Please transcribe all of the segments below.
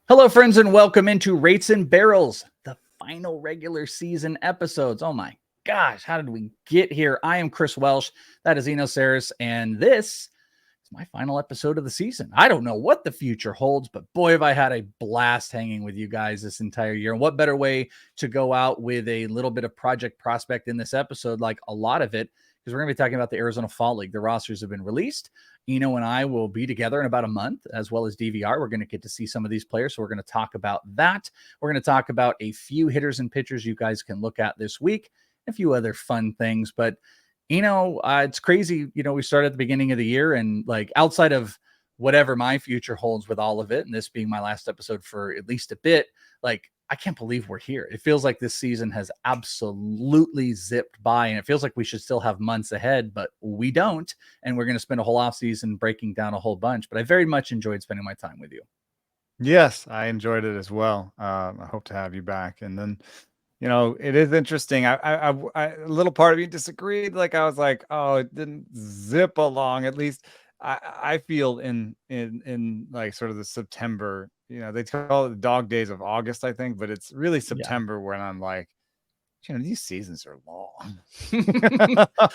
Hello, friends, and welcome into Rates and Barrels, the final regular season episodes. Oh my gosh, how did we get here? I am Chris Welsh. That is Eno and this is my final episode of the season. I don't know what the future holds, but boy, have I had a blast hanging with you guys this entire year. And what better way to go out with a little bit of Project Prospect in this episode, like a lot of it, because we're going to be talking about the Arizona Fall League. The rosters have been released. Eno and I will be together in about a month, as well as DVR. We're going to get to see some of these players, so we're going to talk about that. We're going to talk about a few hitters and pitchers you guys can look at this week, a few other fun things. But, it's crazy. We started at the beginning of the year, and like outside of whatever my future holds with all of it, and this being my last episode for at least a bit, like I can't believe we're here. It feels like this season has absolutely zipped by, and it feels like we should still have months ahead, but we don't. And we're going to spend a whole off season breaking down a whole bunch, but I very much enjoyed spending my time with you. Yes, I enjoyed it as well. I hope to have you back. And then, it is interesting. A little part of me disagreed. Like I was like, oh, it didn't zip along. At least I feel in like sort of the September. They call it the dog days of August, I think, but it's really September when I'm like, these seasons are long.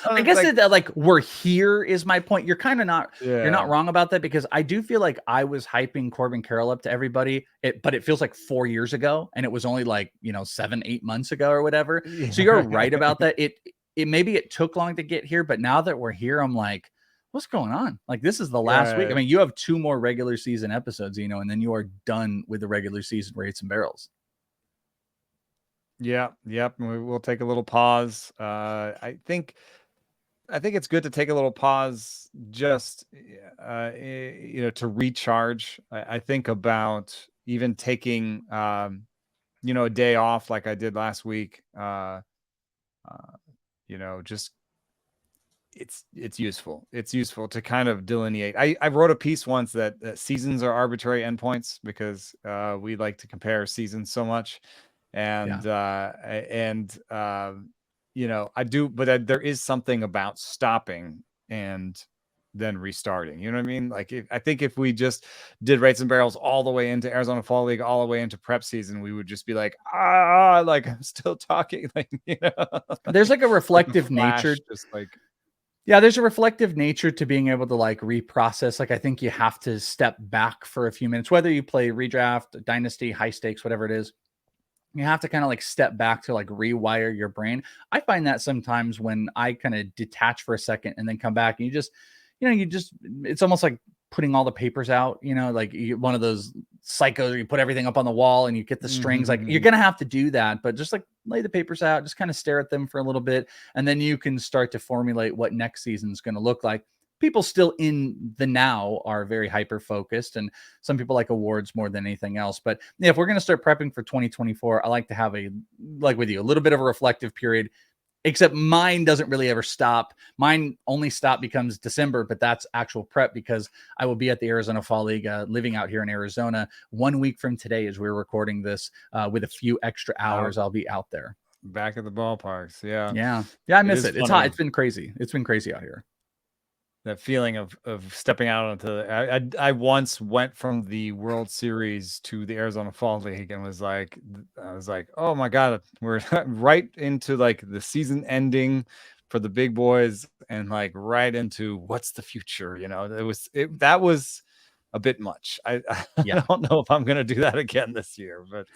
I guess like we're here is my point. You're kind of you're not wrong about that, because I do feel like I was hyping Corbin Carroll up to everybody, but it feels like 4 years ago, and it was only like 7-8 months ago or whatever. Yeah. So you're right about that. It maybe it took long to get here, but now that we're here, I'm like, what's going on? Like, this is the last week. I mean, you have 2 more regular season episodes, and then you are done with the regular season Rates and Barrels. Yeah, yep. We'll take a little pause. I think it's good to take a little pause, just to recharge. I think about even taking a day off like I did last week. Just it's useful. It's useful to kind of delineate. I wrote a piece once that seasons are arbitrary endpoints, because we like to compare seasons so much. And I do, but there is something about stopping and then restarting. You know what I mean? Like, I think if we just did Rates and Barrels all the way into Arizona Fall League, all the way into prep season, we would just be like, like I'm still talking. Like, there's like a reflective nature, just like. Yeah, there's a reflective nature to being able to like reprocess. Like, I think you have to step back for a few minutes, whether you play redraft, dynasty, high stakes, whatever it is. You have to kind of like step back to like rewire your brain. I find that sometimes when I kind of detach for a second and then come back, and it's almost like putting all the papers out, like one of those psychos where you put everything up on the wall and you get the strings. Like, you're going to have to do that, but just like lay the papers out, just kind of stare at them for a little bit. And then you can start to formulate what next season is going to look like. People still in the now are very hyper focused, and some people like awards more than anything else. But if we're going to start prepping for 2024, I like to have a little bit of a reflective period, except mine doesn't really ever stop. Mine only stop becomes December, but that's actual prep, because I will be at the Arizona Fall League, living out here in Arizona 1 week from today as we're recording this, with a few extra hours. I'll be out there. Back at the ballparks. Yeah. I miss it. It's hot. It's been crazy. It's been crazy out here. That feeling of stepping out onto I once went from the World Series to the Arizona Fall League and was like, oh my God, we're right into like the season ending for the big boys, and like right into what's the future. That was a bit much. I don't know if I'm going to do that again this year, but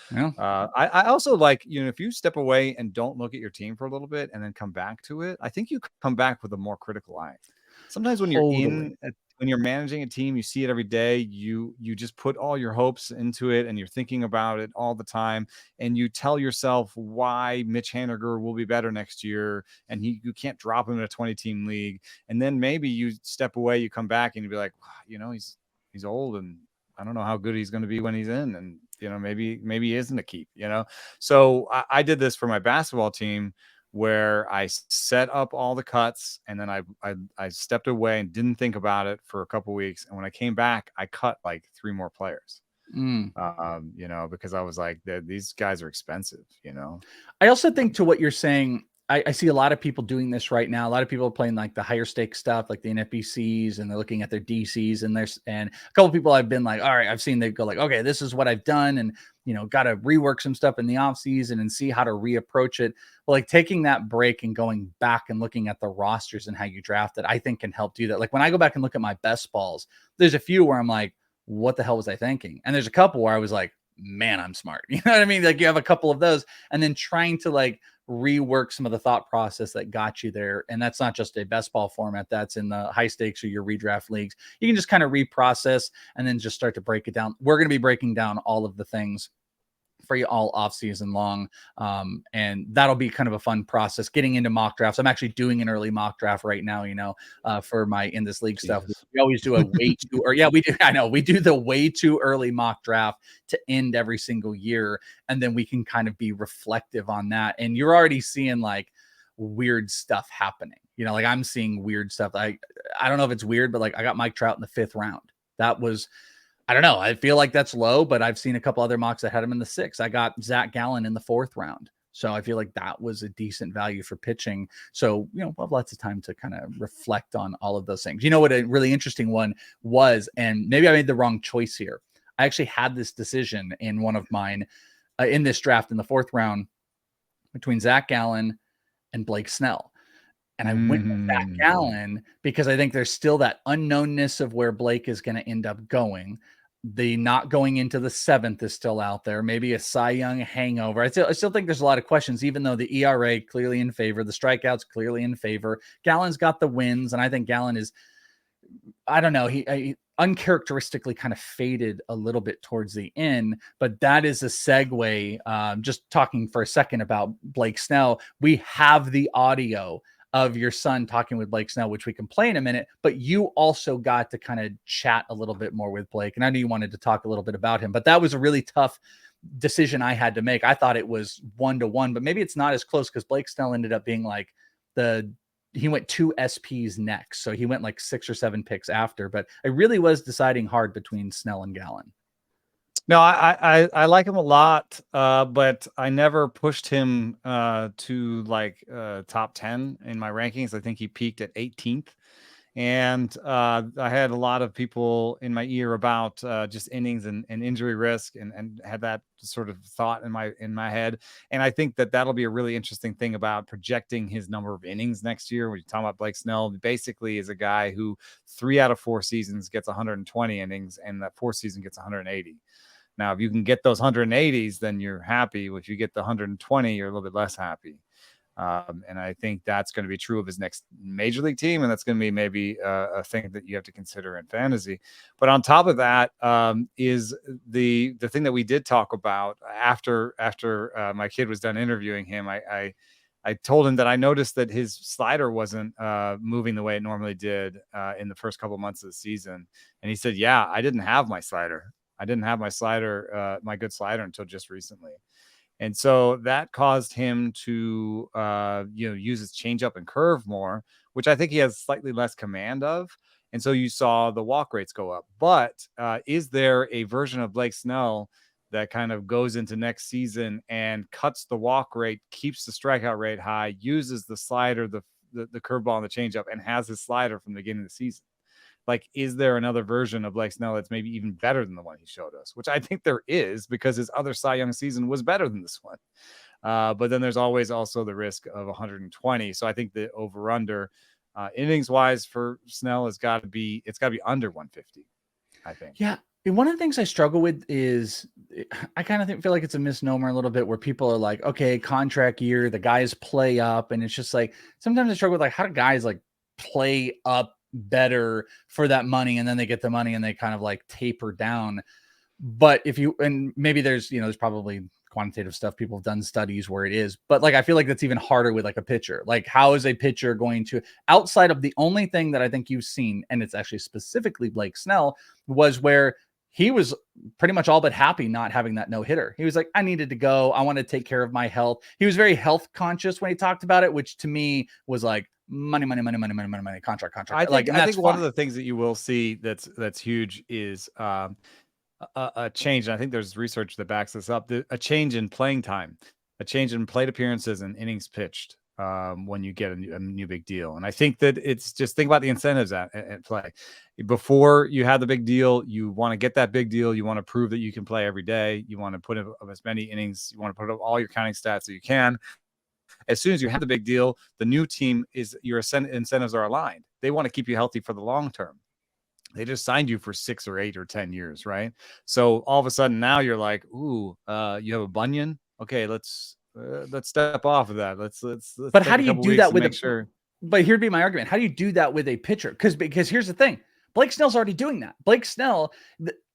I also like, if you step away and don't look at your team for a little bit and then come back to it, I think you come back with a more critical eye. Sometimes when when you're managing a team, you see it every day, you just put all your hopes into it and you're thinking about it all the time, and you tell yourself why Mitch Haniger will be better next year, and you can't drop him in a 20-team league. And then maybe you step away, you come back, and you be like, he's old, and I don't know how good he's going to be when he's in, and maybe he isn't a keep. So I did this for my basketball team, where I set up all the cuts, and then I stepped away and didn't think about it for a couple of weeks. And when I came back, I cut like 3 more players, because I was like, these guys are expensive. I also think, to what you're saying, I see a lot of people doing this right now. A lot of people are playing like the higher stake stuff, like the NFBCs, and they're looking at their DCs, and a couple of people I've been like, all right, I've seen they go like, okay, this is what I've done, and got to rework some stuff in the off season and see how to reapproach it. But like taking that break and going back and looking at the rosters and how you draft it, I think can help do that. Like when I go back and look at my best balls, there's a few where I'm like, what the hell was I thinking? And there's a couple where I was like, man, I'm smart. You know what I mean? Like you have a couple of those, and then trying to like rework some of the thought process that got you there. And that's not just a best ball format, that's in the high stakes or your redraft leagues. You can just kind of reprocess and then just start to break it down. We're going to be breaking down all of the things for you all off season long. And that'll be kind of a fun process getting into mock drafts. I'm actually doing an early mock draft right now, for my In This League stuff. We always do a way too, or yeah, we do. I know we do the way too early mock draft to end every single year. And then we can kind of be reflective on that. And you're already seeing like weird stuff happening, like I'm seeing weird stuff. I don't know if it's weird, but like I got Mike Trout in the 5th round. That was, I don't know. I feel like that's low, but I've seen a couple other mocks that had him in the 6th. I got Zach Gallen in the 4th round. So I feel like that was a decent value for pitching. So, we'll have lots of time to kind of reflect on all of those things. You know what a really interesting one was, and maybe I made the wrong choice here. I actually had this decision in one of mine in this draft in the 4th round between Zach Gallen and Blake Snell. And I went with Zach Gallen because I think there's still that unknownness of where Blake is going to end up going. The not going into the 7th is still out there. Maybe a Cy Young hangover. I still think there's a lot of questions, even though the ERA clearly in favor, the strikeouts clearly in favor. Gallen's got the wins, and I think Gallen is, I don't know, he uncharacteristically kind of faded a little bit towards the end, but that is a segue. Just talking for a second about Blake Snell, we have the audio of your son talking with Blake Snell, which we can play in a minute, but you also got to kind of chat a little bit more with Blake. And I know you wanted to talk a little bit about him, but that was a really tough decision I had to make. I thought it was 1-1, but maybe it's not as close because Blake Snell ended up being like he went 2 SPs next. So he went like 6 or 7 picks after, but I really was deciding hard between Snell and Gallen. No, I like him a lot, but I never pushed him to like top 10 in my rankings. I think he peaked at 18th. And I had a lot of people in my ear about just innings and injury risk, and had that sort of thought in my head. And I think that that'll be a really interesting thing about projecting his number of innings next year. When you talk about Blake Snell, basically is a guy who 3 out of 4 seasons gets 120 innings, and that 4th season gets 180. Now, if you can get those 180s, then you're happy. If you get the 120, you're a little bit less happy. And I think that's going to be true of his next major league team. And that's going to be maybe a thing that you have to consider in fantasy. But on top of that is the thing that we did talk about after my kid was done interviewing him. I told him that I noticed that his slider wasn't moving the way it normally did in the first couple of months of the season. And he said, yeah, I didn't have my slider. I didn't have my slider, my good slider, until just recently. And so that caused him to, use his changeup and curve more, which I think he has slightly less command of. And so you saw the walk rates go up. But is there a version of Blake Snell that kind of goes into next season and cuts the walk rate, keeps the strikeout rate high, uses the slider, the curveball and the changeup, and has his slider from the beginning of the season? Like, is there another version of Blake Snell that's maybe even better than the one he showed us? Which I think there is, because his other Cy Young season was better than this one. But then there's always also the risk of 120. So I think the over-under innings wise for Snell it's got to be under 150, I think. Yeah. And one of the things I struggle with is I kind of feel like it's a misnomer a little bit, where people are like, okay, contract year, the guys play up. And it's just like, sometimes I struggle with like, how do guys like play up better for that money, and then they get the money and they kind of like taper down. But and maybe there's probably quantitative stuff, people have done studies where it is, but like I feel like that's even harder with like a pitcher. Like, how is a pitcher going to, outside of the only thing that I think you've seen, and it's actually specifically Blake Snell, was where he was pretty much all but happy not having that no-hitter. He was like, I needed to go, I want to take care of my health. He was very health conscious when he talked about it, which to me was like, money, contract. I think one of the things that you will see that's huge is a change. And I think there's research that backs this up. A change in playing time, a change in plate appearances and innings pitched. when you get a new big deal. And I think that it's just think about the incentives at play. Before you had the big deal, you want to get that big deal. You want to prove that you can play every day. You want to put up as many innings. You want to put up all your counting stats that you can. As soon as you have the big deal, the new team is your incentives are aligned. They want to keep you healthy for the long term. They just signed you for 6 or 8 or 10 years, right? So all of a sudden now you're like, ooh, you have a bunion. Okay, let's step off of that. Let's But take how do a you couple do weeks that to with make sure. But here'd be my argument. How do you do that with a pitcher? Because here's the thing. Blake Snell's already doing that. Blake Snell,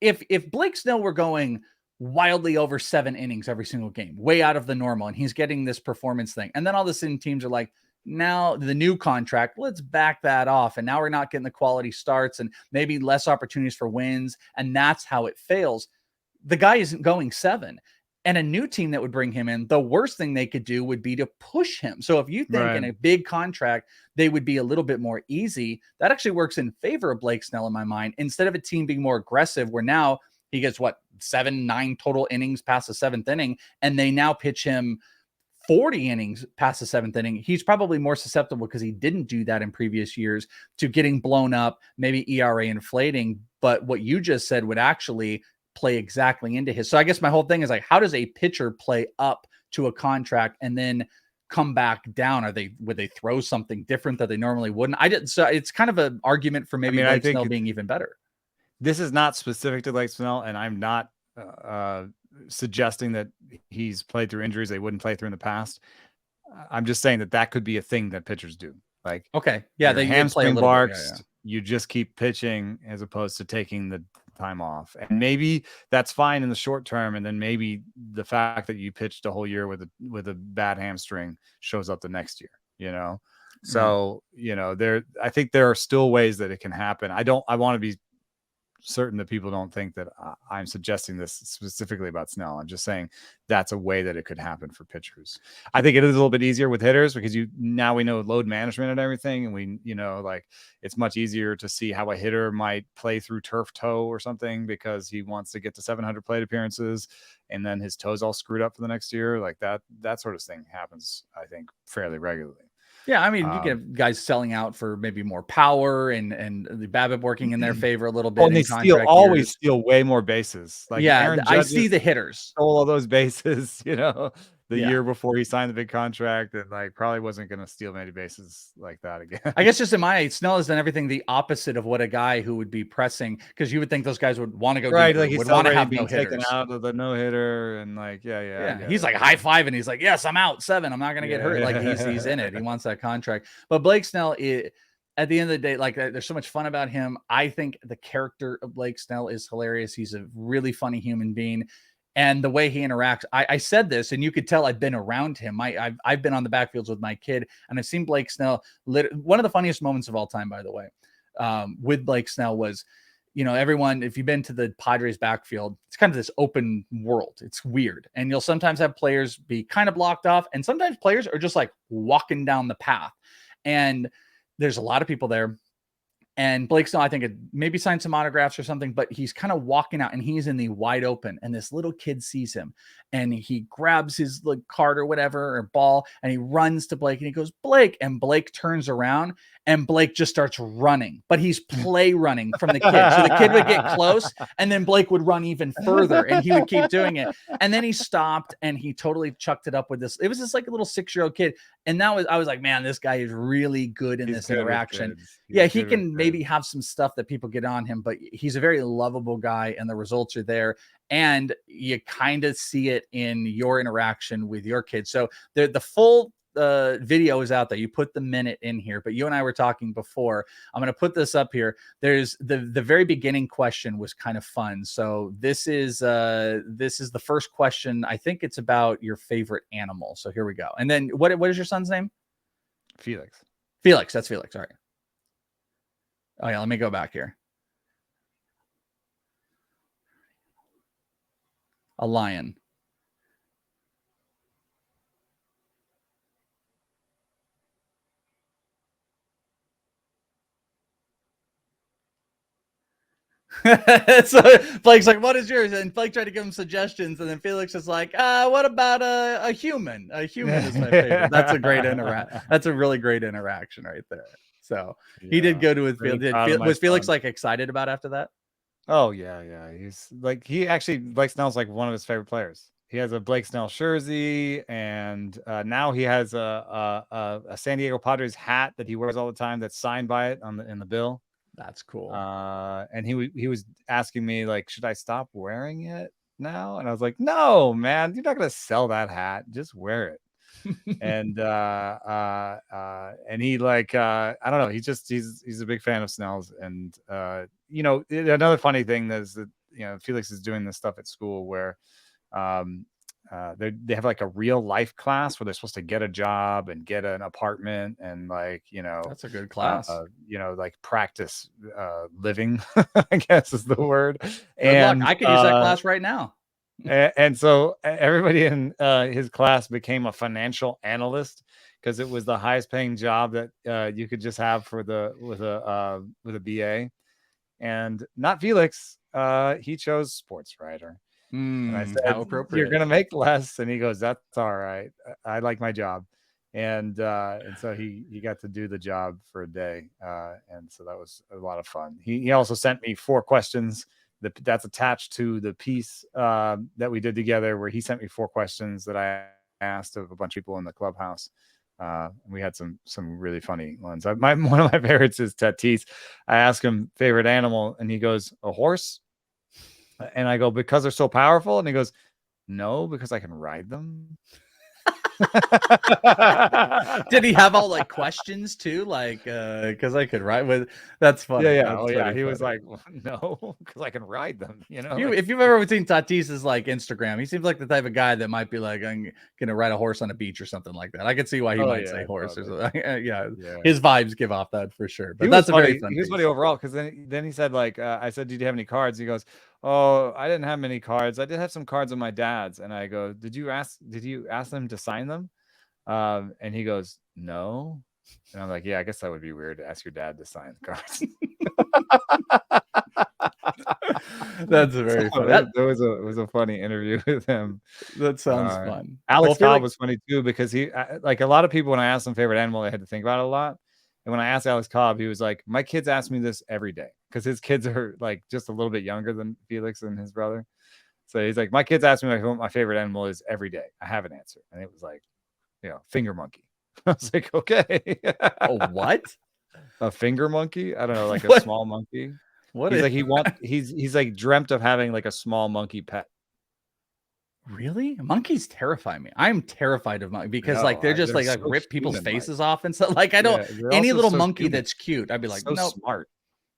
if Blake Snell were going wildly over 7 innings every single game, way out of the normal, and he's getting this performance thing, and then all of a sudden teams are like, now the new contract, let's back that off. And now we're not getting the quality starts and maybe less opportunities for wins. And that's how it fails. The guy isn't going 7. And a new team that would bring him in, the worst thing they could do would be to push him. So if you think in a big contract, they would be a little bit more easy, that actually works in favor of Blake Snell in my mind. Instead of a team being more aggressive, where now he gets 7, 9 total innings past the 7th inning, and they now pitch him 40 innings past the 7th inning. He's probably more susceptible because he didn't do that in previous years to getting blown up, maybe ERA inflating. But what you just said would actually play exactly into his. So I guess my whole thing is like, how does a pitcher play up to a contract and then come back down? Would they throw something different that they normally wouldn't? So it's kind of an argument for maybe Blake Snell being even better. This is not specific to Blake Snell, and I'm not suggesting that he's played through injuries they wouldn't play through in the past. I'm just saying that could be a thing that pitchers do. Like, okay, yeah, they hamstring barks. You just keep pitching as opposed to taking the time off, and maybe that's fine in the short term. And then maybe the fact that you pitched a whole year with a bad hamstring shows up the next year. So I think there are still ways that it can happen. I want to be certain that people don't think that I'm suggesting this specifically about Snell. I'm just saying that's a way that it could happen for pitchers. I think it is a little bit easier with hitters because now we know load management and everything. And we, like it's much easier to see how a hitter might play through turf toe or something because he wants to get to 700 plate appearances and then his toe's all screwed up for the next year. Like that sort of thing happens, I think, fairly regularly. Yeah, I mean, you get guys selling out for maybe more power and the BABIP working in their favor a little bit. And they always steal way more bases. Like Aaron I see the hitters stole all those bases, the year before he signed the big contract, and like probably wasn't going to steal many bases like that again. I guess just in my age, Snell has done everything the opposite of what a guy who would be pressing, because you would think those guys would want to go right, deeper, like would want to have no taken hitters out of the no hitter, and like yeah. He's like high five, and he's like, yes, I'm out 7. I'm not going to get hurt. Like he's in it. He wants that contract. But Blake Snell, at the end of the day, like there's so much fun about him. I think the character of Blake Snell is hilarious. He's a really funny human being. And the way he interacts, I said this, and you could tell I've been around him. I've been on the backfields with my kid, and I've seen Blake Snell. One of the funniest moments of all time, by the way, with Blake Snell was, everyone, if you've been to the Padres backfield, it's kind of this open world. It's weird. And you'll sometimes have players be kind of blocked off, and sometimes players are just like walking down the path. And there's a lot of people there. And Blake Snell, I think, had maybe signed some autographs or something, but he's kind of walking out and he's in the wide open. And this little kid sees him and he grabs his card or whatever, or ball, and he runs to Blake and he goes, Blake. And Blake turns around and Blake just starts running, but he's play running from the kid. So the kid would get close and then Blake would run even further and he would keep doing it. And then he stopped and he totally chucked it up with this. It was just like a little 6-year-old kid. And I was like, man, this guy is really good in this interaction. Yeah, he can maybe have some stuff that people get on him, but he's a very lovable guy and the results are there. And you kind of see it in your interaction with your kids. So the full video is out there. You put the minute in here, but you and I were talking before. I'm going to put this up here. There's the very beginning question was kind of fun. So this is the first question. I think it's about your favorite animal. So here we go. And then what is your son's name? Felix. Felix. That's Felix. All right. Oh yeah. Let me go back here. A lion. So Blake's like, what is yours? And Blake tried to give him suggestions, and then Felix is like, what about a human? A human is my favorite. That's a great That's a really great interaction right there. So he did go to his field. Was Felix like excited about after that? Oh yeah. He's like, Blake Snell's like one of his favorite players. He has a Blake Snell jersey, and now he has a San Diego Padres hat that he wears all the time that's signed by it in the bill. That's cool. And he was asking me like, should I stop wearing it now? And I was like, no, man, you're not gonna sell that hat. Just wear it. And he like I don't know. He's a big fan of Snell's, and another funny thing is that Felix is doing this stuff at school where they have like a real life class where they're supposed to get a job and get an apartment and that's a good class. Like practice living, I guess is the word. Good luck. I could use that class right now. And so everybody in his class became a financial analyst because it was the highest paying job that you could just have with a BA. And not Felix. He chose sports writer. And I said, how appropriate. You're going to make less. And he goes, that's all right. I like my job. And so he got to do the job for a day. And so that was a lot of fun. He also sent me 4 questions that's attached to the piece that we did together, where he sent me 4 questions that I asked of a bunch of people in the clubhouse. We had some really funny ones. One of my favorites is Tatis. I asked him favorite animal, and he goes, a horse. And I go, because they're so powerful? And he goes, no, because I can ride them. Did he have all like questions too? Like, because I could ride with. That's funny. Yeah. He was like, well, no, because I can ride them. If you've ever seen Tatis's like Instagram, he seems like the type of guy that might be like, I'm gonna ride a horse on a beach or something like that. I could see why he might say horse. Yeah, his vibes give off that for sure. But that's very fun. He was funny overall, because then he said like, I said, did you have any cards? He goes, oh, I didn't have many cards. I did have some cards of my dad's. And I go, did you ask them to sign them? And he goes, no. And I'm like, yeah, I guess that would be weird to ask your dad to sign the cards. That's very funny. It was a funny interview with him. That sounds fun. Alex Cobb was funny too, because he like a lot of people, when I asked them favorite animal, they had to think about it a lot. And when I asked Alex Cobb, he was like, my kids ask me this every day, because his kids are like just a little bit younger than Felix and his brother. So he's like, my kids ask me what my favorite animal is every day. I have an answer. And it was like, finger monkey. I was like, okay. Oh, what? A finger monkey? I don't know, like a small monkey. What he's like he's like dreamt of having like a small monkey pet. Really? Monkeys terrify me. I'm terrified of monkeys because they're just like so rip people's faces off and stuff. Like I don't any little monkey that's cute. I'd be like, no, smart.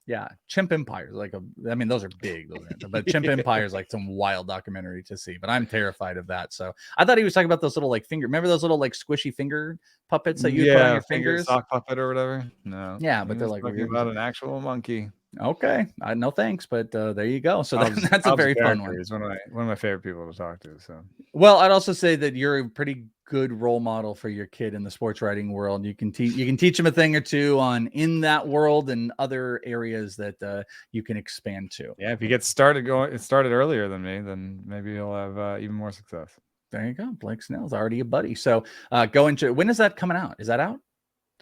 Yeah, Chimp Empire, those are big, but Chimp Empire is like some wild documentary to see. But I'm terrified of that. So I thought he was talking about those little like finger. Remember those little like squishy finger puppets that you put on your fingers? Sock puppet or whatever. No. Yeah, but they're like talking about an actual monkey. Okay, no thanks, but there you go. So that's a very fun one. He's one of my favorite people to talk to. So well, I'd also say that you're a pretty good role model for your kid in the sports writing world. You can teach him a thing or two in that world and other areas that you can expand to. Yeah, if he gets started earlier than me, then maybe he'll have even more success. There you go. Blake Snell's already a buddy. So go into when is that coming out? Is that out?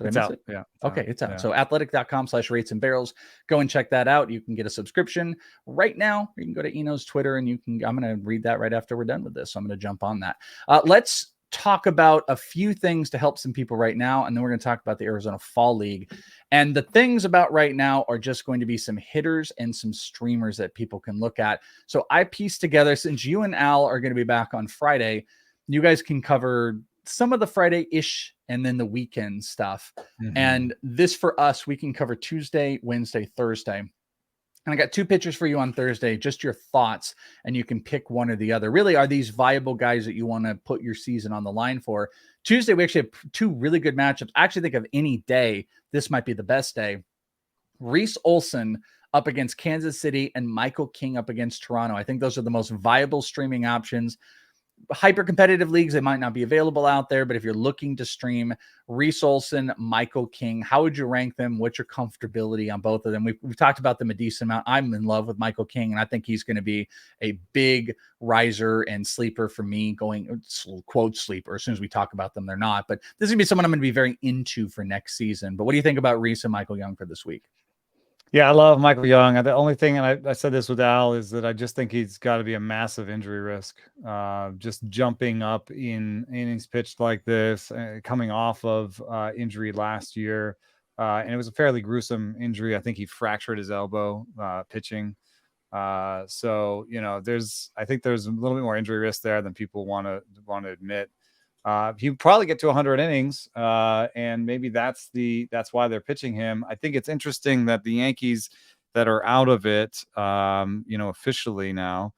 It's out. Yeah. It's out. So athletic.com/rates and barrels. Go and check that out. You can get a subscription right now. You can go to Eno's Twitter and I'm going to read that right after we're done with this. So I'm going to jump on that. Let's talk about a few things to help some people right now. And then we're going to talk about the Arizona Fall League. And the things about right now are just going to be some hitters and some streamers that people can look at. So I pieced together, since you and Al are going to be back on Friday, you guys can cover some of the Friday-ish and then the weekend stuff. Mm-hmm. And this for us, we can cover Tuesday, Wednesday, Thursday. And I got 2 pitchers for you on Thursday, just your thoughts, and you can pick one or the other. Really, are these viable guys that you want to put your season on the line for? Tuesday, we actually have 2 really good matchups. I actually think of any day, this might be the best day. Reese Olson up against Kansas City and Michael King up against Toronto. I think those are the most viable streaming options. hyper competitive leagues, they might not be available out there, but if you're looking to stream Reese Olson, Michael King, how would you rank them? What's your comfortability on both of them? We've talked about them a decent amount. I'm in love with Michael King, and I think he's going to be a big riser and sleeper for me, going quote sleeper. As soon as we talk about them, they're not, but this is going to be someone I'm going to be very into for next season. But what do you think about Reese and Michael Young for this week? Yeah, I love Michael Young. The only thing, and I said this with Al, is that I just think he's got to be a massive injury risk. Just jumping up in innings pitched like this, coming off of injury last year. And it was a fairly gruesome injury. I think he fractured his elbow pitching. So, I think there's a little bit more injury risk there than people want to admit. He'd probably get to 100 innings, and maybe that's why they're pitching him. I think it's interesting that the Yankees that are out of it, officially now,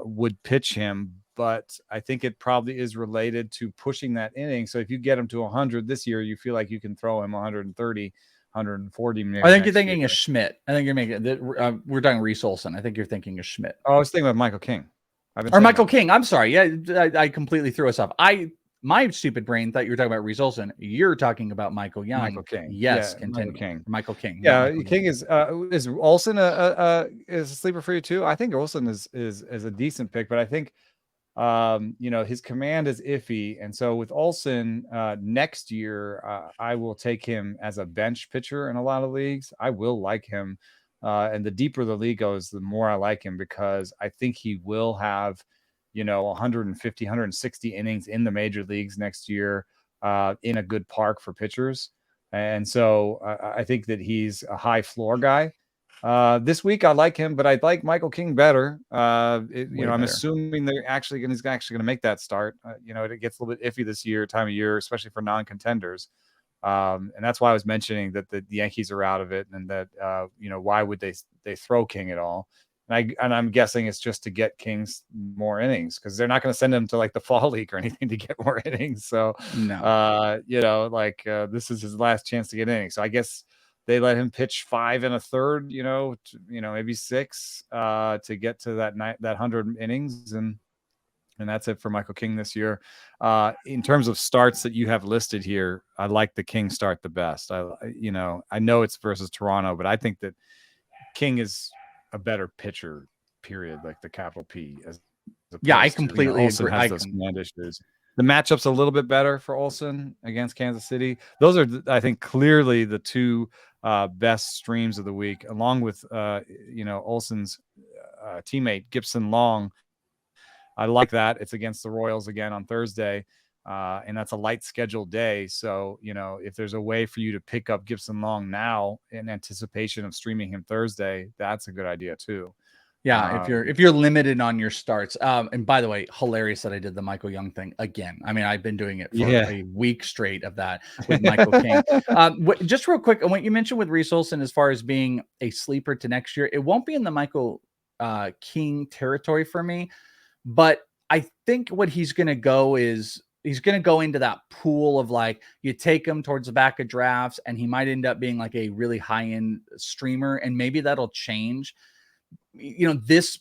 would pitch him, but I think it probably is related to pushing that inning. So if you get him to 100 this year, you feel like you can throw him 130, 140. I think you're thinking of Schmidt. I think you're making we're talking Reese Olson. I think you're thinking of Schmidt. Oh, I was thinking of Michael King. Or Michael King. I'm sorry. Yeah, I completely threw us off. My stupid brain thought you were talking about Reese Olson. You're talking about Michael Young. Michael King. Yes, yeah, continue. Michael King. Michael King. Yeah, King is Olson is a sleeper for you too? I think Olson is a decent pick, but I think his command is iffy, and so with Olson next year, I will take him as a bench pitcher in a lot of leagues. I will like him. And the deeper the league goes, the more I like him, because I think he will have, 150, 160 innings in the major leagues next year in a good park for pitchers. And so I think that he's a high floor guy. This week I like him, but I like Michael King better. I'm assuming he's actually going to make that start. It gets a little bit iffy this time of year, especially for non-contenders. And that's why I was mentioning that the Yankees are out of it, and that why would they throw King at all? And I'm guessing it's just to get King's more innings, because they're not going to send him to like the fall league or anything to get more innings. So no, this is his last chance to get innings. So I guess they let him pitch 5 1/3, maybe 6 to get to that 100 innings, and that's it for Michael King this year. In terms of starts that you have listed here, I like the King start the best. I know it's versus Toronto, but I think that King is a better pitcher, period, like the capital P. I completely agree. Has those command issues. The matchup's a little bit better for Olson against Kansas City. Those are, I think, clearly the two best streams of the week, along with Olson's teammate Gibson Long. I like that. It's against the Royals again on Thursday, and that's a light scheduled day. So, if there's a way for you to pick up Gibson Long now in anticipation of streaming him Thursday, that's a good idea too. Yeah, if you're limited on your starts. And by the way, hilarious that I did the Michael Young thing again. I mean, I've been doing it for a week straight of that with Michael King. Just real quick, what you mentioned with Reese Olson as far as being a sleeper to next year, it won't be in the Michael King territory for me. But I think what he's going to go is he's going to go into that pool of like, you take him towards the back of drafts and he might end up being like a really high end streamer. And maybe that'll change. This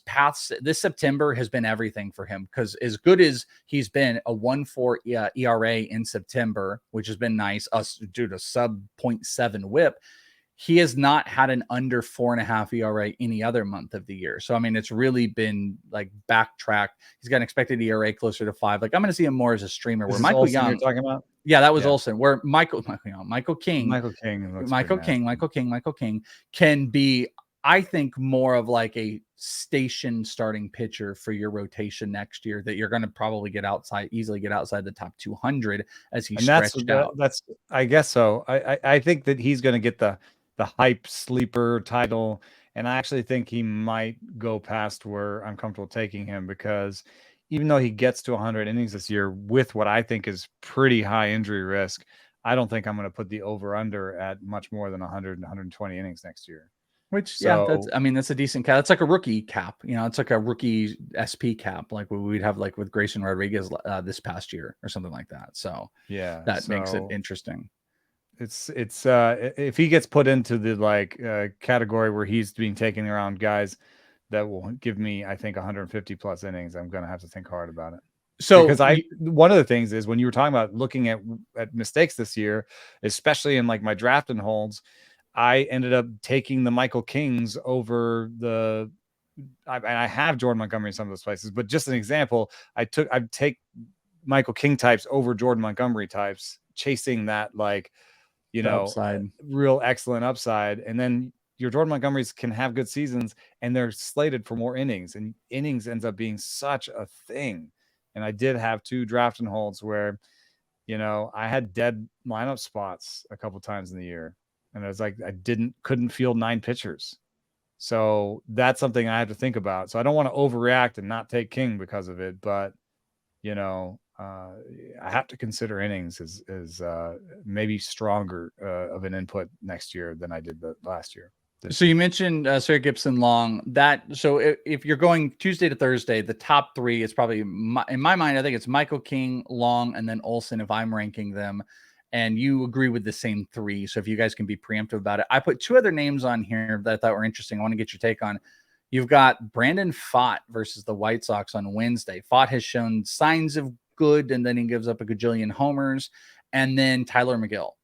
September has been everything for him, because as good as he's been, a 1.4 ERA in September, which has been nice, due to sub 0.7 whip. He has not had an under 4.5 ERA any other month of the year. So, I mean, it's really been like backtracked. He's got an expected ERA closer to 5. Like, I'm going to see him more as a streamer. Where Michael Young, you're talking about? Yeah, that was Olson. Where Michael King can be, I think, more of like a station starting pitcher for your rotation next year, that you're going to probably easily get outside the top 200 as he's stretched out. I guess so. I think that he's going to get the hype sleeper title, and I actually think he might go past where I'm comfortable taking him, because even though he gets to 100 innings this year with what I think is pretty high injury risk, I don't think I'm going to put the over under at much more than 100 and 120 innings next year. Which, that's a decent cap. It's like a rookie cap. It's like a rookie SP cap, like what we'd have like with Grayson Rodriguez this past year or something like that. So that makes it interesting. It's if he gets put into the category where he's being taken around guys that will give me, I think, 150 plus innings, I'm going to have to think hard about it. So Because one of the things is when you were talking about looking at mistakes this year, especially in like my draft and holds, I ended up taking the Michael Kings over the. I have Jordan Montgomery in some of those places, but just an example, I'd take Michael King types over Jordan Montgomery types, chasing that like, upside. real excellent upside, and then your Jordan Montgomerys can have good seasons, and they're slated for more innings, and innings ends up being such a thing. And I did have 2 draft and holds where, I had dead lineup spots a couple times in the year, and it was like I couldn't field 9 pitchers. So that's something I have to think about. So I don't want to overreact and not take King because of it, but I have to consider innings as maybe stronger of an input next year than I did the last year. So you mentioned Sir Gibson Long. So if you're going Tuesday to Thursday, the top 3 is probably in my mind. I think it's Michael King, Long, and then Olsen if I'm ranking them. And you agree with the same 3. So if you guys can be preemptive about it, I put 2 other names on here that I thought were interesting. I want to get your take on. You've got Brandon Pfaadt versus the White Sox on Wednesday. Pfaadt has shown signs of good, and then he gives up a gajillion homers. And then Tyler McGill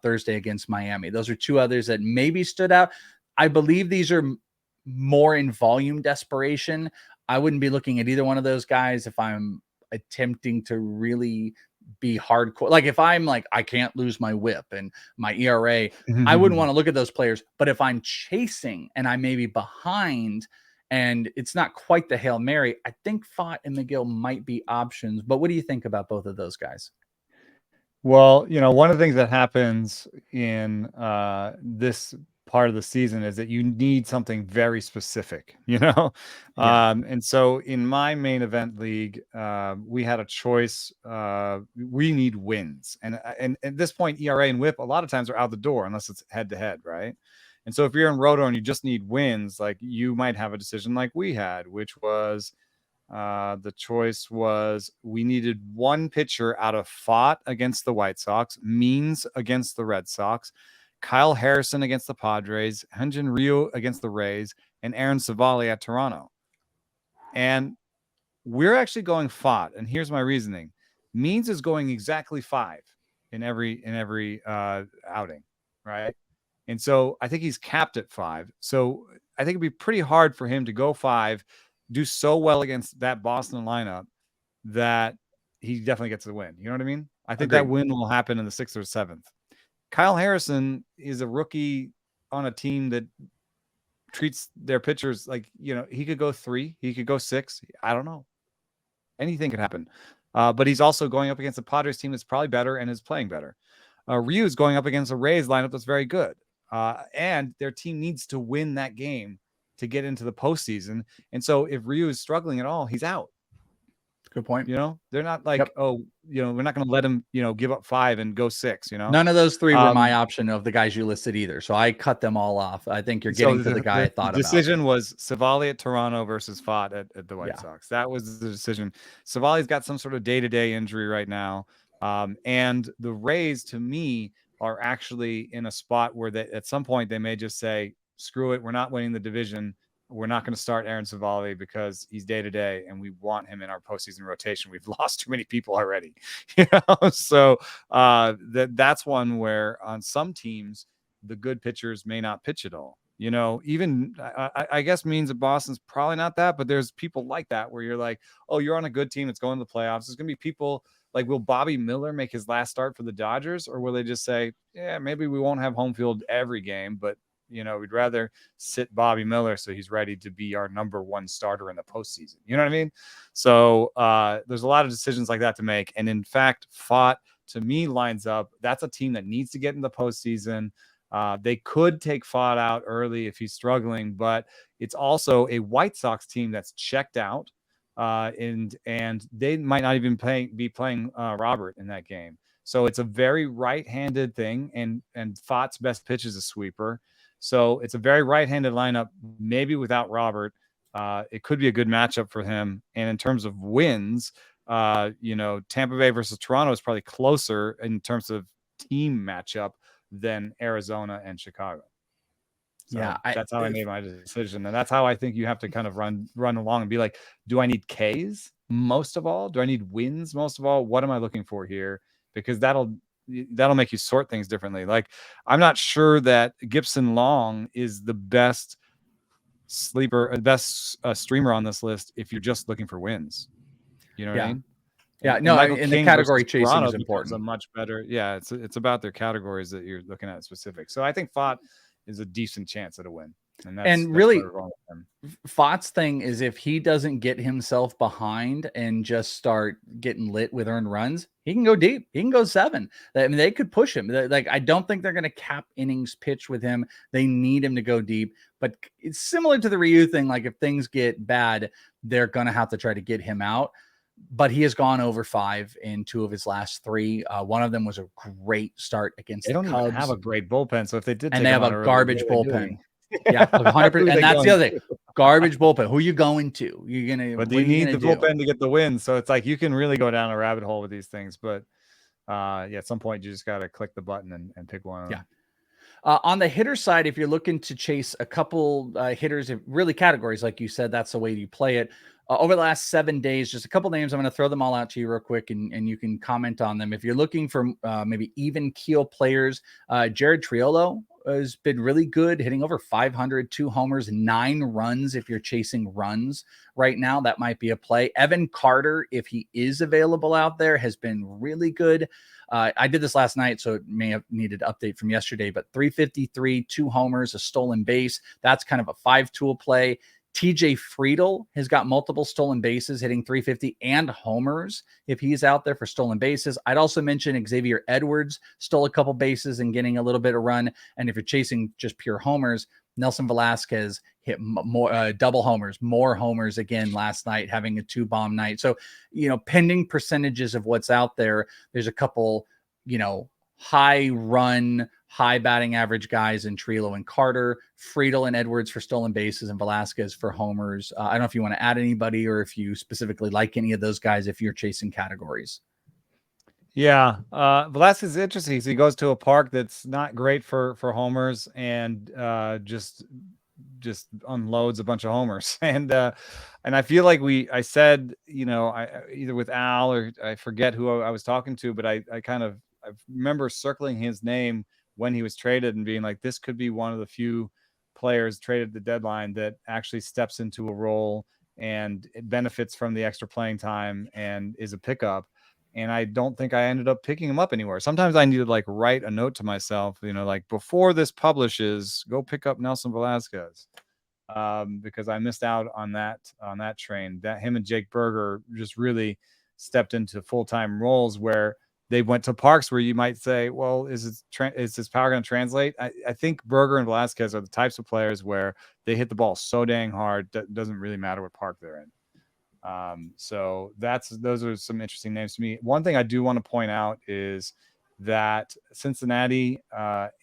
Thursday against Miami. Those are 2 others that maybe stood out. I believe these are more in volume desperation. I wouldn't be looking at either one of those guys if I'm attempting to really be hardcore. Like if I'm like, I can't lose my whip and my ERA, I wouldn't want to look at those players. But if I'm chasing and I may be behind and it's not quite the Hail Mary, I think Pfaadt and McGill might be options. But what do you think about both of those guys? Well, one of the things that happens in this part of the season is that you need something very specific, Yeah. And so in my main event league, we had a choice. We need wins, and at this point, ERA and WHIP a lot of times are out the door unless it's head to head, right? And so if you're in Roto and you just need wins, like you might have a decision like we had, which was the choice was we needed 1 pitcher out of Pfaadt against the White Sox, Means against the Red Sox, Kyle Harrison against the Padres, Hyun-Jin Ryu against the Rays, and Aaron Savali at Toronto. And we're actually going Pfaadt, and here's my reasoning. Means is going exactly 5 in every outing, right? And so I think he's capped at 5. So I think it'd be pretty hard for him to go 5, do so well against that Boston lineup that he definitely gets the win. You know what I mean? I think that win will happen in the 6th or 7th. Kyle Harrison is a rookie on a team that treats their pitchers like, he could go 3, he could go 6. I don't know. Anything could happen. But he's also going up against a Padres team that's probably better and is playing better. Ryu is going up against a Rays lineup that's very good. And their team needs to win that game to get into the postseason. And so if Ryu is struggling at all, he's out. Good point. They're not like, we're not going to let him, give up 5 and go 6, None of those 3 were my option of the guys you listed either. So I cut them all off. I think you're getting to the guy I thought about. The decision was Savali at Toronto versus Pfaadt at the White Sox. That was the decision. Savali's got some sort of day-to-day injury right now. And the Rays, to me, are actually in a spot where at some point they may just say, screw it, we're not winning the division. We're not going to start Aaron Savali because he's day to day, and we want him in our postseason rotation. We've lost too many people already, So that's one where on some teams the good pitchers may not pitch at all. Even I guess Means of Boston's probably not that, but there's people like that where you're like, oh, you're on a good team that's going to the playoffs. There's going to be people like, will Bobby Miller make his last start for the Dodgers, or will they just say, yeah, maybe we won't have home field every game, but we'd rather sit Bobby Miller so he's ready to be our number 1 starter in the postseason. You know what I mean? So there's a lot of decisions like that to make. And in fact, Pfaadt, to me, lines up. That's a team that needs to get in the postseason. They could take Pfaadt out early if he's struggling, but it's also a White Sox team that's checked out. And they might not even be playing Robert in that game. So it's a very right-handed thing. And Pfaadt's best pitch is a sweeper. So it's a very right-handed lineup, maybe without Robert. It could be a good matchup for him. And in terms of wins, Tampa Bay versus Toronto is probably closer in terms of team matchup than Arizona and Chicago. So Yeah, that's how I made my decision. And that's how I think you have to kind of run along and be like, do I need Ks most of all? Do I need wins most of all? What am I looking for here? Because that'll make you sort things differently. Like, I'm not sure that Gibson Long is the best streamer on this list if you're just looking for wins. You know what I yeah. mean? Yeah, And no, Michael and the King category versus chasing Toronto is becomes a important. much better. Yeah, it's about their categories that you're looking at specific. So I think Fott is a decent chance at a win, and that's really, where we're going with him. Fott's thing is if he doesn't get himself behind and just start getting lit with earned runs, he can go deep. He can go 7. I mean, they could push him. Like, I don't think they're going to cap innings pitch with him. They need him to go deep. But it's similar to the Ryu thing. Like, if things get bad, they're going to have to try to get him out. But he has gone over 5 in 2 of his last 3. One of them was a great start against They the don't Cubs. even have a great bullpen. So if they did, and take they have him out a early, garbage what are they bullpen. doing? Yeah, 100%. And that's the other thing. to? Garbage bullpen. Who are you going to? You're gonna. But What you are you need the gonna do? bullpen to get the win. So it's like you can really go down a rabbit hole with these things. But at some point, you just got to click the button and pick one of them. On the hitter side, if you're looking to chase a couple hitters, really categories, like you said, that's the way you play it. Over the last 7 days, just a couple names. I'm going to throw them all out to you real quick, and you can comment on them. If you're looking for maybe even keel players, Jared Triolo has been really good, hitting over 500, 2 homers, 9 runs. If you're chasing runs right now, that might be a play. Evan Carter, if he is available out there, has been really good. I did this last night, so it may have needed an update from yesterday, but 353, 2 homers, a stolen base. That's kind of a 5-tool play. TJ Friedel has got multiple stolen bases, hitting 350 and homers if he's out there for stolen bases. I'd also mention Xavier Edwards stole a couple bases and getting a little bit of run. And if you're chasing just pure homers, Nelson Velasquez hit more double homers, more homers again last night, having a 2-bomb night. So, pending percentages of what's out there, there's a couple, high run, high batting average guys in Trilo and Carter, Friedel and Edwards for stolen bases, and Velasquez for homers. I don't know if you want to add anybody or if you specifically like any of those guys if you're chasing categories. Yeah, Velasquez is interesting. So he goes to a park that's not great for homers and just unloads a bunch of homers. And I feel like I said, either with Al or I forget who I was talking to, but I remember circling his name when he was traded and being like, this could be one of the few players traded at the deadline that actually steps into a role and it benefits from the extra playing time and is a pickup. And I don't think I ended up picking him up anywhere. Sometimes I need to write a note to myself, before this publishes, go pick up Nelson Velasquez. Because I missed out on that train. That him and Jake Berger just really stepped into full-time roles where they went to parks where you might say, well, is this power going to translate? I think Berger and Velasquez are the types of players where they hit the ball so dang hard that it doesn't really matter what park they're in. So those are some interesting names to me. One thing I do want to point out is that Cincinnati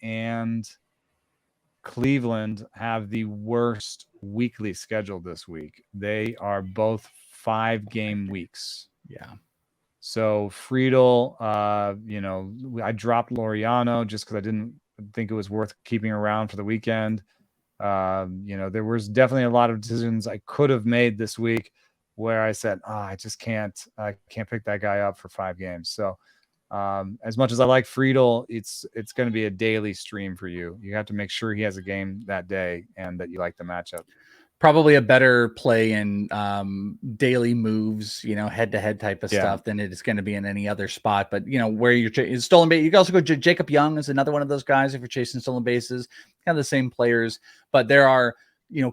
and Cleveland have the worst weekly schedule this week. They are both 5-game weeks. Yeah. So Friedel, I dropped Laureano just because I didn't think it was worth keeping around for the weekend. There was definitely a lot of decisions I could have made this week where I said, I can't pick that guy up for 5 games. So as much as I like Friedel, it's going to be a daily stream for you. You have to make sure he has a game that day and that you like the matchup. Probably a better play in daily moves, head-to-head type of stuff than it is going to be in any other spot. But, where you're stolen base, you can also go to Jacob Young is another one of those guys if you're chasing stolen bases, kind of the same players. But there are,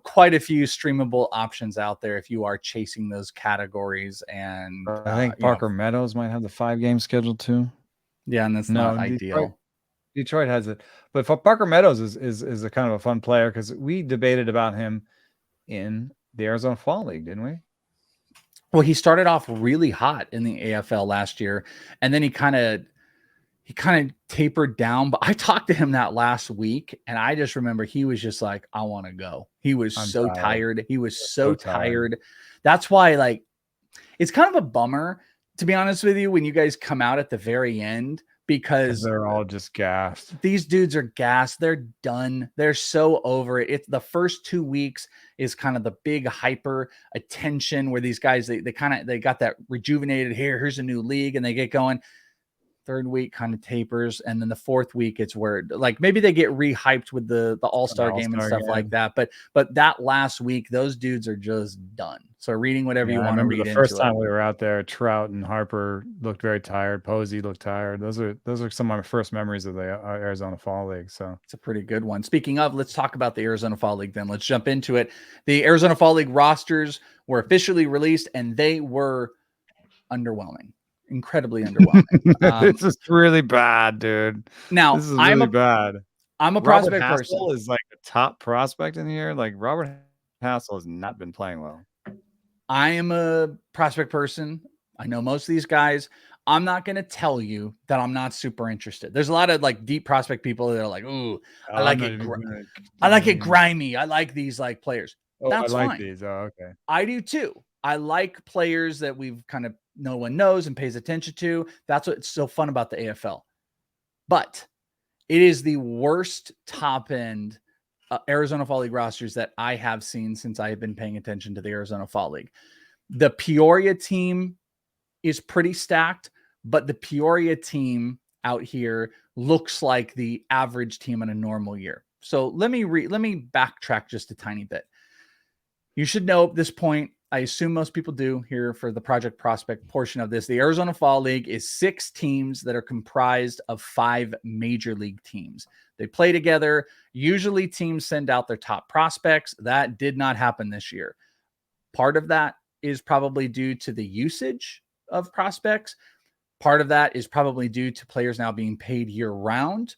quite a few streamable options out there if you are chasing those categories. And I think Parker Meadows might have the 5-game schedule too. Yeah, and that's not ideal. Detroit has it. But for Parker Meadows is a kind of a fun player because we debated about him in the Arizona Fall League, didn't we? Well, he started off really hot in the AFL last year, and then he kind of tapered down. But I talked to him that last week, and I just remember he was just like, I want to go. He was so tired. He was so tired. That's why, it's kind of a bummer, to be honest with you, when you guys come out at the very end. because they're all just gassed. These dudes are gassed. They're done. They're so over it. It's the first 2 weeks is kind of the big hyper attention where these guys, they got that rejuvenated hair. Here's a new league and they get going. Third week kind of tapers, and then the fourth week it's where like maybe they get re-hyped with the all-star game and stuff like that. But that last week, those dudes are just done. So reading whatever you want to read. The first time we were out there, Trout and Harper looked very tired. Posey looked tired. Those are some of my first memories of the Arizona Fall League. So it's a pretty good one. Speaking of, let's talk about the Arizona Fall League then. Let's jump into it. The Arizona Fall League rosters were officially released, and they were underwhelming. Incredibly underwhelming. This is really bad, dude. Now this is really bad. I'm a prospect Robert person. Hassel is like a top prospect in here. Like Robert Hassel has not been playing well. I am a prospect person. I know most of these guys. I'm not going to tell you that I'm not super interested. There's a lot of like deep prospect people that are like, "Ooh, I like it. I like it grimy. I like these like players." That's I like fine. these. Oh, okay. I do too. I like players that we've kind of no one knows and pays attention to. That's what's so fun about the AFL. But it is the worst top end Arizona Fall League rosters that I have seen since I have been paying attention to the Arizona Fall League. The Peoria team is pretty stacked, but the Peoria team out here looks like the average team in a normal year. So let me backtrack just a tiny bit. You should know at this point, I assume most people do here for the Project Prospect portion of this. The Arizona Fall League is 6 teams that are comprised of 5 major league teams. They play together. Usually teams send out their top prospects. That did not happen this year. Part of that is probably due to the usage of prospects. Part of that is probably due to players now being paid year round,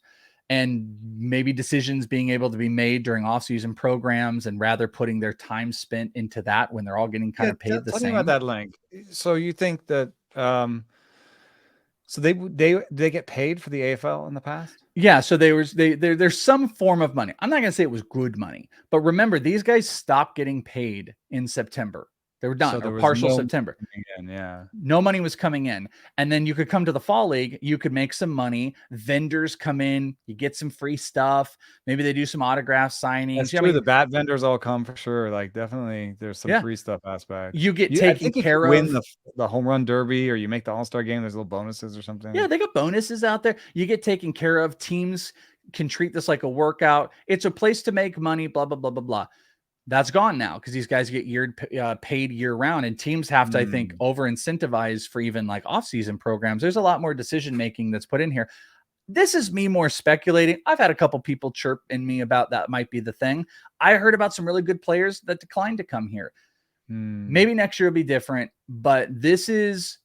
and maybe decisions being able to be made during off-season programs and rather putting their time spent into that when they're all getting kind of paid the same. Tell me about that link. So you think that so they get paid for the AFL in the past? Yeah, so there's some form of money. I'm not going to say it was good money, but remember these guys stopped getting paid in September. They were done, or partial September. No money was coming in. And then you could come to the Fall League. You could make some money. Vendors come in. You get some free stuff. Maybe they do some autograph signings. That's true. The bat vendors all come for sure. Like definitely there's some free stuff aspect. You get taken care of. Win the home run derby or you make the all-star game, there's little bonuses or something. Yeah, they got bonuses out there. You get taken care of. Teams can treat this like a workout. It's a place to make money, blah, blah, blah, blah, blah. That's gone now because these guys get paid year round, and teams have to, I think, over incentivize for even like off-season programs. There's a lot more decision making that's put in here. This is me more speculating. I've had a couple people chirp in me about that might be the thing. I heard about some really good players that declined to come here. Maybe next year will be different, but this is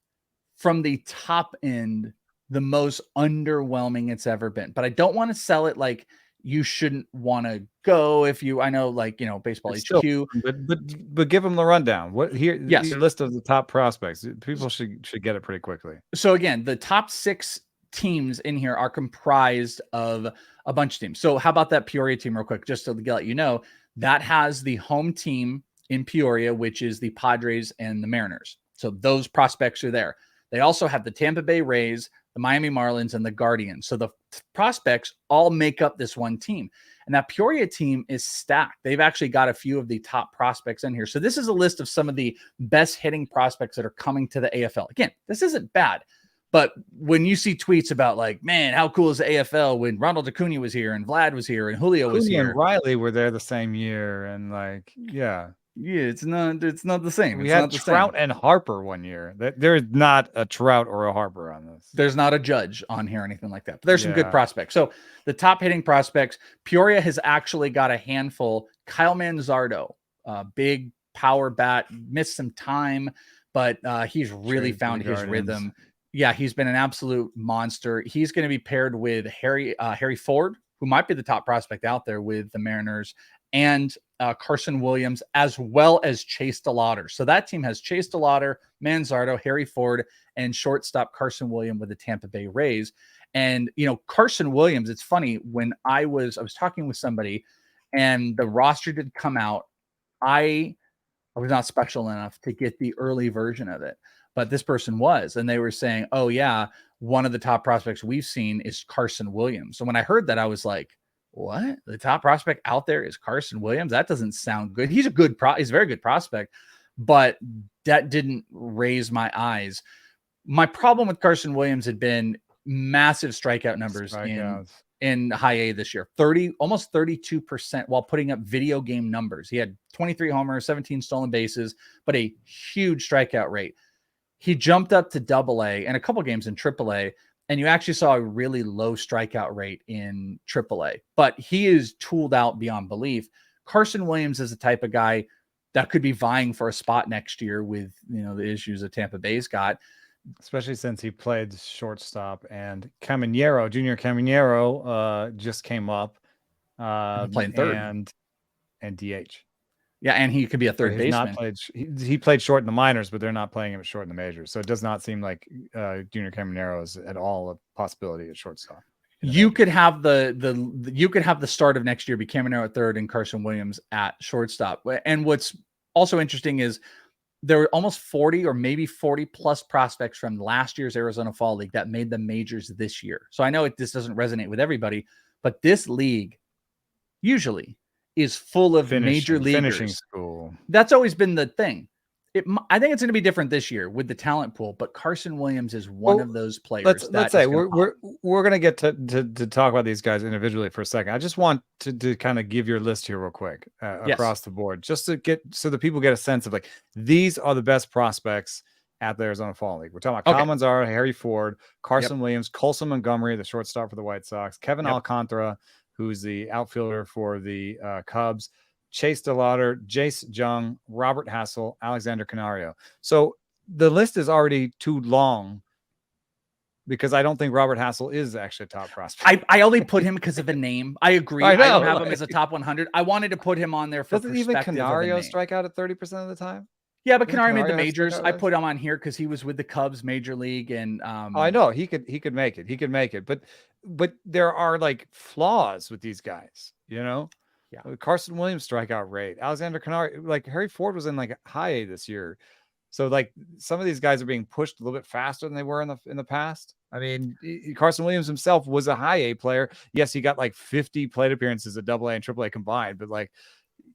from the top end the most underwhelming it's ever been. But I don't want to sell it like you shouldn't want to go if you, I know, like, you know, Baseball HQ. Still, but give them the rundown. What here? Yes. Your list of the top prospects. People should get it pretty quickly. So again, the top 6 teams in here are comprised of a bunch of teams. So how about that Peoria team real quick, just to let you know, that has the home team in Peoria, which is the Padres and the Mariners. So those prospects are there. They also have the Tampa Bay Rays, the Miami Marlins, and the Guardians. So the prospects all make up this one team. And that Peoria team is stacked. They've actually got a few of the top prospects in here. So this is a list of some of the best hitting prospects that are coming to the AFL. Again, this isn't bad. But when you see tweets about like, man, how cool is the AFL when Ronald Acuna was here and Vlad was here and Julio was here. And Riley were there the same year. And like, yeah, it's not the same. We had Trout and Harper one year. There's not a Trout or a Harper on this. There's not a Judge on here or anything like that. But there's some good prospects. So the top hitting prospects, Peoria has actually got a handful. Kyle Manzardo, big power bat, missed some time, but he's really found his rhythm. Yeah, he's been an absolute monster. He's going to be paired with Harry Ford, who might be the top prospect out there with the Mariners, and Carson Williams, as well as Chase DeLauder. So that team has Chase DeLauder, Manzardo, Harry Ford, and shortstop Carson Williams with the Tampa Bay Rays. And, you know, Carson Williams, it's funny, when I was talking with somebody and the roster did come out, I I was not special enough to get the early version of it, but this person was, and they were saying, oh yeah, one of the top prospects we've seen is Carson Williams. So when I heard that, I was like, what? The top prospect out there is Carson Williams? That doesn't sound good. He's a he's a very good prospect, but that didn't raise my eyes. My problem with Carson Williams had been massive strikeout numbers in high A this year, almost 32%, while putting up video game numbers. He had 23 homers, 17 stolen bases, but a huge strikeout rate. He jumped up to double A and a couple games in triple A, and you actually saw a really low strikeout rate in triple A, but he is tooled out beyond belief. Carson Williams is the type of guy that could be vying for a spot next year with, the issues that Tampa Bay's got. Especially since he played shortstop, and Junior Caminero just came up playing third and DH. Yeah, and he could be a third baseman. He played short in the minors, but they're not playing him at short in the majors. So it does not seem like Junior Caminero is at all a possibility at shortstop. You could have the start of next year be Caminero at third and Carson Williams at shortstop. And what's also interesting is there were almost 40 or maybe 40 plus prospects from last year's Arizona Fall League that made the majors this year. So I know this doesn't resonate with everybody, but this league usually is full of major leaguers. Finishing school. That's always been the thing. I think it's going to be different this year with the talent pool, but Carson Williams is one of those players. Let's say we're going to get to talk about these guys individually for a second. I just want to kind of give your list here real quick across the board, just to so the people get a sense of like, these are the best prospects at the Arizona Fall League. We're talking about Kyle Manzardo, Harry Ford, Carson Williams, Colson Montgomery, the shortstop for the White Sox, Kevin Alcantara, who's the outfielder for the Cubs, Chase DeLauder, Jace Jung, Robert Hassel, Alexander Canario. So the list is already too long because I don't think Robert Hassel is actually a top prospect. I only put him because of a name. I agree. I don't have him as a top 100. I wanted to put him on there for Doesn't even Canario strike out at 30% of the time? Yeah, but Canario made the majors. I put him on here because he was with the Cubs Major League, and I know he could make it. He could make it, but there are like flaws with these guys, Yeah, Carson Williams strikeout rate, Alexander Canario, like Harry Ford was in like high A this year, so like some of these guys are being pushed a little bit faster than they were in the past. I mean, Carson Williams himself was a high A player. Yes, he got like 50 plate appearances at Double A and Triple A combined, but like,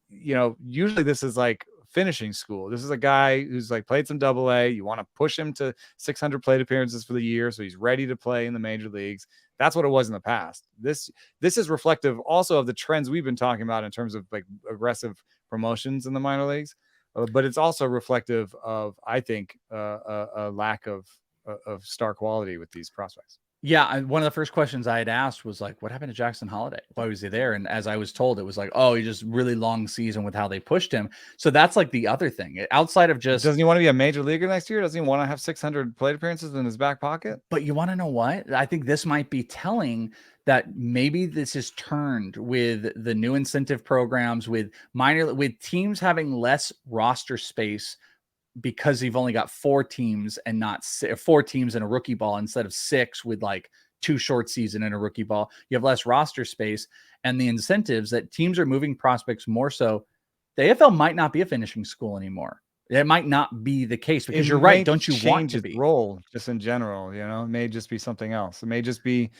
usually this is like finishing school. This is a guy who's like played some Double A. You want to push him to 600 plate appearances for the year, so he's ready to play in the major leagues. That's what it was in the past. This is reflective also of the trends we've been talking about in terms of like aggressive promotions in the minor leagues, but it's also reflective of, I think, a lack of star quality with these prospects. Yeah, one of the first questions I had asked was like, what happened to Jackson Holiday? Why was he there? And as I was told, it was like, oh, he just really long season with how they pushed him. So that's like the other thing. Outside of just... Doesn't he want to be a major leaguer next year? Doesn't he want to have 600 plate appearances in his back pocket? But you want to know what? I think this might be telling that maybe this is turned with the new incentive programs, with teams having less roster space because you've only got 4 teams and not 4 teams in a rookie ball instead of 6 with like 2 short season in a rookie ball. You have less roster space, and the incentives that teams are moving prospects more so. The AFL might not be a finishing school anymore. It might not be the case because you're right. Don't you want to be? Role just in general, it may just be something else. It may just be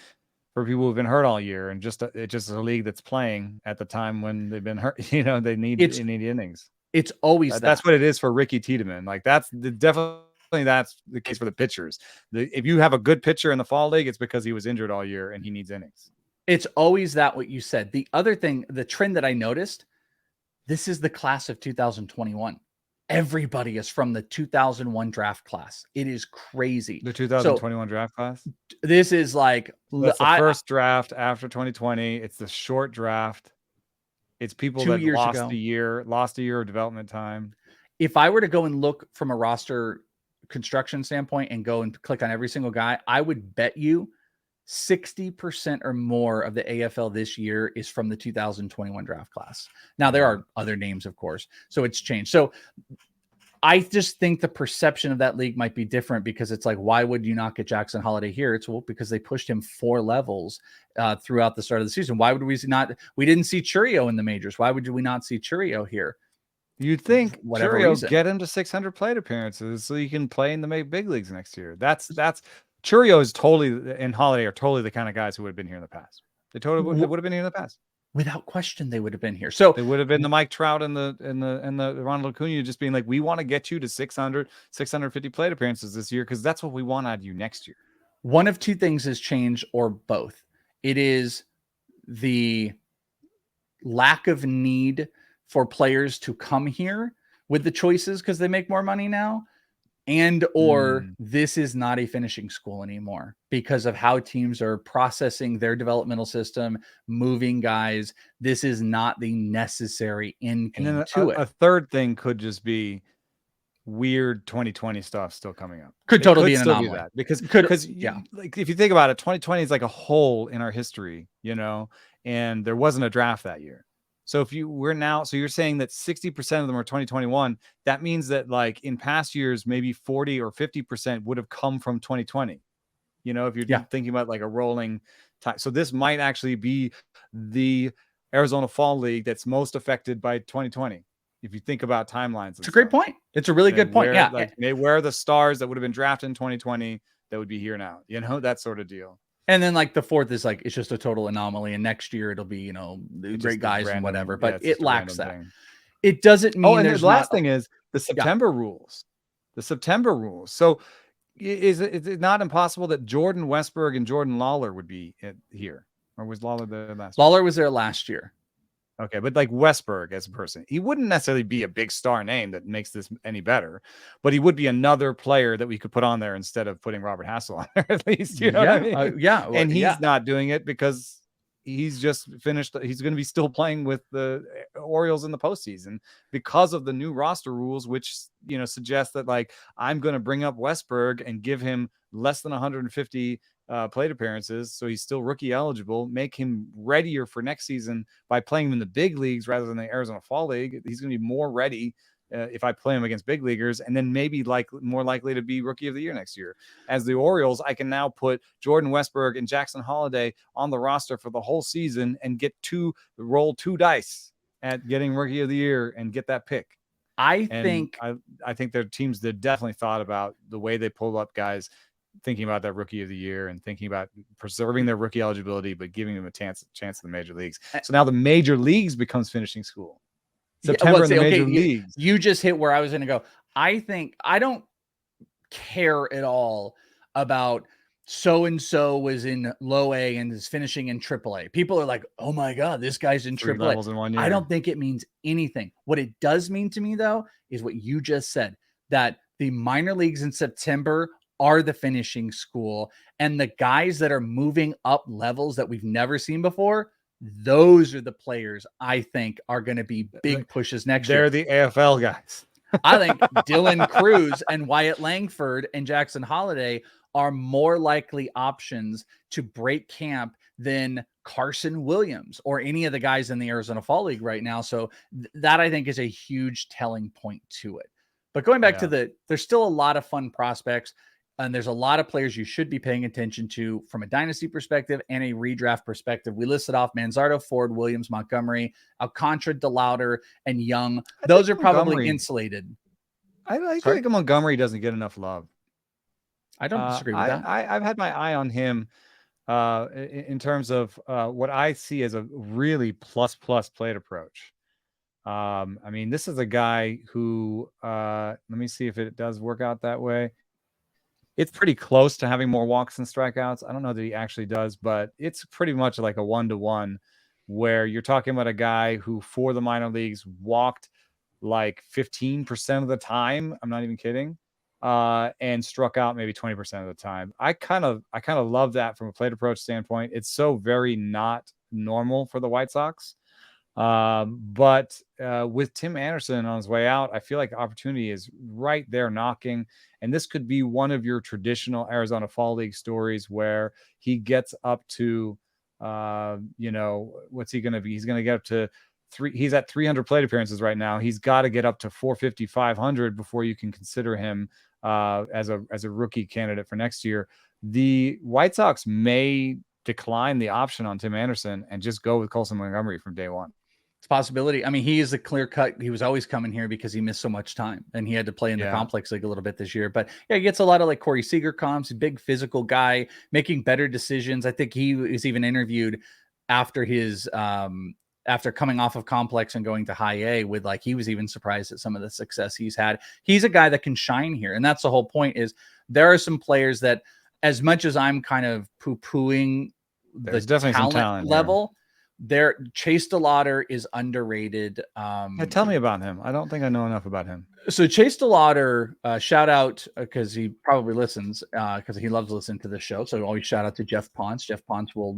for people who've been hurt all year, and it's just a league that's playing at the time when they've been hurt. They need innings. It's always that's what it is for Ricky Tiedemann. Like that's the case for the pitchers. If you have a good pitcher in the fall league, it's because he was injured all year and he needs innings. It's always that what you said. The other thing, the trend that I noticed, this is the class of 2021. Everybody is from the 2001 draft class. It is crazy. The 2021 draft class. This is like the first draft after 2020. It's the short draft. It's people that lost a year of development time. If I were to go and look from a roster construction standpoint and go and click on every single guy, I would bet you 60% or more of the AFL this year is from the 2021 draft class. Now, there are other names, of course, so it's changed. So I just think the perception of that league might be different because it's like, why would you not get Jackson Holiday here? It's because they pushed him 4 levels throughout the start of the season. Why would we not? We didn't see Churio in the majors. Why would we not see Churio here? You'd think whatever Churio reason. get him to 600 plate appearances so you can play in the big leagues next year. That's Churio is totally, and Holiday are totally the kind of guys who would have been here in the past. They would have been here in the past. Without question, they would have been here. So they would have been the Mike Trout and the Ronald Acuna, just being like, we want to get you to 600, 650 plate appearances this year because that's what we want out of you next year. One of two things has changed, or both. It is the lack of need for players to come here with the choices because they make more money now, and or this is not a finishing school anymore because of how teams are processing their developmental system, moving guys. This is not the necessary end game to it. A third thing could just be weird 2020 stuff still coming up. Could totally be an anomaly. Because yeah, like if you think about it, 2020 is like a hole in our history, you know, and there wasn't a draft that year. So so you're saying that 60% of them are 2021. That means that like in past years, maybe 40 or 50% would have come from 2020. You know, if you're thinking about like a rolling time. So this might actually be the Arizona Fall League that's most affected by 2020. If you think about timelines. It's a great point. It's a really good point. Yeah. Like where the stars that would have been drafted in 2020 that would be here now, you know, that sort of deal. And then like the fourth is like, it's just a total anomaly. And next year it'll be, you know, great guys and whatever, but it lacks that. Thing. It doesn't mean and the last thing is the September rules. The September rules. So is it not impossible that Jordan Westberg and Jordan Lawler would be here? Or was Lawler there last year? Lawler was there last year. Okay, but like Westberg as a person, he wouldn't necessarily be a big star name that makes this any better, but he would be another player that we could put on there instead of putting Robert Hassel on there at least. You know what I mean? And he's not doing it because he's just finished. He's going to be still playing with the Orioles in the postseason because of the new roster rules, which, you know, suggest that like, I'm going to bring up Westberg and give him less than 150 plate appearances, so he's still rookie eligible, make him readier for next season by playing him in the big leagues rather than the Arizona Fall League. He's going to be more ready if I play him against big leaguers, and then maybe like more likely to be rookie of the year next year. As the Orioles, I can now put Jordan Westberg and Jackson Holiday on the roster for the whole season and roll two dice at getting rookie of the year and get that pick. I think their teams that definitely thought about the way they pulled up guys, thinking about that rookie of the year and thinking about preserving their rookie eligibility, but giving them a chance in the major leagues. So now the major leagues becomes finishing school. September in the major leagues. You just hit where I was going to go. I don't care at all about so-and-so was in low A and is finishing in triple A. People are like, oh my God, this guy's in triple A. I don't think it means anything. What it does mean to me though, is what you just said, that the minor leagues in September are the finishing school, and the guys that are moving up levels that we've never seen before, those are the players I think are going to be big pushes next year. They're the AFL guys. I think Dylan Cruz and Wyatt Langford and Jackson Holiday are more likely options to break camp than Carson Williams or any of the guys in the Arizona Fall League right now. So that I think is a huge telling point to it. But going back to there's still a lot of fun prospects. And there's a lot of players you should be paying attention to from a dynasty perspective and a redraft perspective. We listed off Manzardo, Ford, Williams, Montgomery, Alcantara, DeLauder, and Young. Those are probably insulated. I think Montgomery doesn't get enough love. I don't disagree with that. I've had my eye on him in terms of what I see as a really plus plate approach. I mean, this is a guy who, let me see if it does work out that way. It's pretty close to having more walks and strikeouts. I don't know that he actually does, but it's pretty much like a 1-to-1 where you're talking about a guy who for the minor leagues walked like 15% of the time. I'm not even kidding. And struck out maybe 20% of the time. I kind of love that from a plate approach standpoint. It's so very not normal for the White Sox. But with Tim Anderson on his way out, I feel like the opportunity is right there knocking. And this could be one of your traditional Arizona Fall League stories where he gets up to, what's he going to be? He's going to get up to he's at 300 plate appearances right now. He's got to get up to 450, 500 before you can consider him as a rookie candidate for next year. The White Sox may decline the option on Tim Anderson and just go with Colson Montgomery from day one. It's a possibility. I mean, he is a clear cut. He was always coming here because he missed so much time and he had to play in the complex league a little bit this year. But yeah, he gets a lot of like Corey Seager comps, big physical guy, making better decisions. I think he was even interviewed after his after coming off of complex and going to high A with like, he was even surprised at some of the success he's had. He's a guy that can shine here. And that's the whole point is there are some players that, as much as I'm kind of poo-pooing the talent level, there, Chase DeLauder is underrated. Tell me about him. I don't think I know enough about him. So Chase DeLauder, shout out because he probably listens because he loves listening to the show. So always shout out to Jeff Ponce. Jeff Ponce will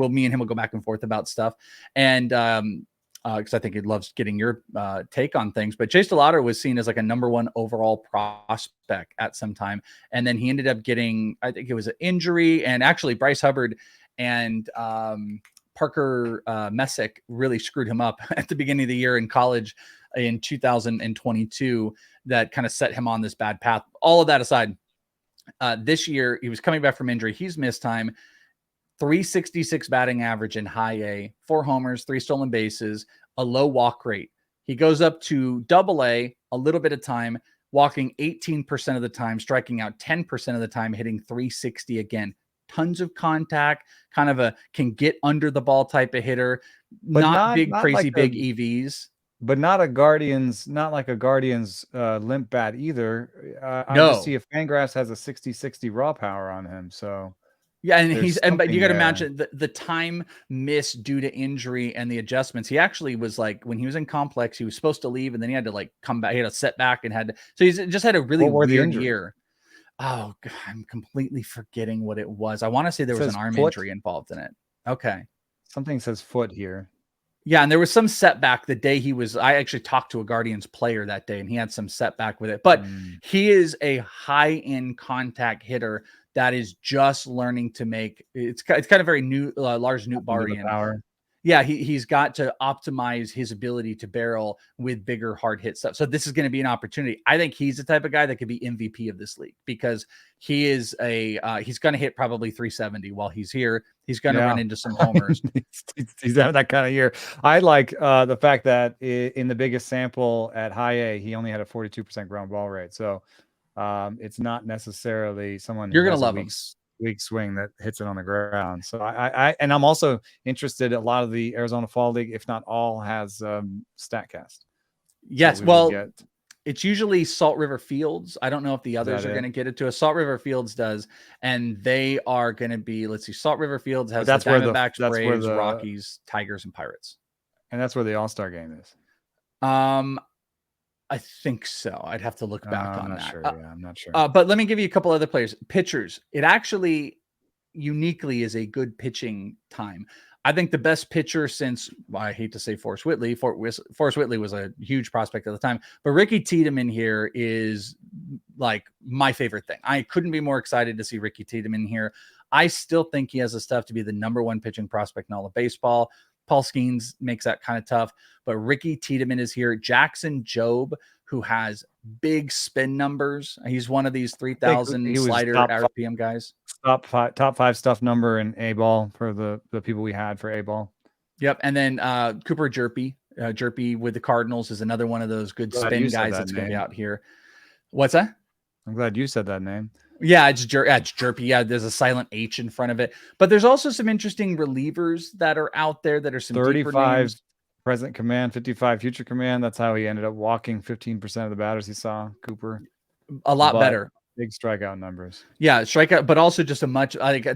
me and him will go back and forth about stuff, and because I think he loves getting your take on things. But Chase DeLauder was seen as like a number 1 overall prospect at some time, and then he ended up getting, I think it was an injury, and actually Bryce Hubbard and Parker Messick really screwed him up at the beginning of the year in college in 2022 that kind of set him on this bad path. All of that aside, this year he was coming back from injury. He's missed time, 366 batting average in high A, 4 homers, 3 stolen bases, a low walk rate. He goes up to double A a little bit of time, walking 18% of the time, striking out 10% of the time, hitting 360 again. Tons of contact, kind of a can get under the ball type of hitter, but not big, crazy like big EVs. But not a Guardians, not like a Guardians limp bat either. I just see if Fangraphs has a 60-60 raw power on him. So yeah, and but you got to imagine the time missed due to injury and the adjustments. He actually was like, when he was in complex, he was supposed to leave and then he had to like come back. He had a setback and had to, so he's just had a really weird year. Oh, God, I'm completely forgetting what it was. I want to say there was an arm injury involved in it. Okay. Something says foot here. Yeah, and there was some setback the day he was. I actually talked to a Guardians player that day, and he had some setback with it. But he is a high-end contact hitter that is just learning to make. It's kind of very new, Lars Nootbaarian power. Yeah, he's got to optimize his ability to barrel with bigger hard hit stuff. So this is going to be an opportunity. I think he's the type of guy that could be MVP of this league because he is he's going to hit probably 370 while he's here. He's going to run into some homers. he's having that kind of year. I like the fact that in the biggest sample at high A, he only had a 42% ground ball rate. So it's not necessarily someone you're going to love him. Weak swing that hits it on the ground. So and I'm also interested. A lot of the Arizona Fall League, if not all, has Statcast. Yes, so it's usually Salt River Fields. I don't know if the others are going to get it to us. Salt River Fields does, and they are going to be. Let's see, Salt River Fields has the Diamondbacks, Braves, Rockies, Tigers, and Pirates. And that's where the All-Star game is. I think so. I'd have to look back on that. Sure. Yeah, I'm not sure. But let me give you a couple other players. Pitchers. It actually uniquely is a good pitching time. I think the best pitcher since, I hate to say Forrest Whitley. Forrest Whitley was a huge prospect at the time. But Ricky Tiedemann here is like my favorite thing. I couldn't be more excited to see Ricky Tiedemann here. I still think he has the stuff to be the number 1 pitching prospect in all of baseball. Paul Skeens makes that kind of tough, but Ricky Tiedemann is here. Jackson Jobe, who has big spin numbers. He's one of these 3,000 slider RPM guys. Top five stuff number in A-ball for the people we had for A-ball. Yep. And then Cooper Jerpy. Jerpy with the Cardinals is another one of those good spin guys that's going to be out here. What's that? I'm glad you said that name. Yeah, it's Jerpy. Yeah, there's a silent H in front of it. But there's also some interesting relievers that are out there that are some 35 present command, 55 future command. That's how he ended up walking 15% of the batters he saw, Cooper. A lot better. Big strikeout numbers. Yeah, strikeout, but also just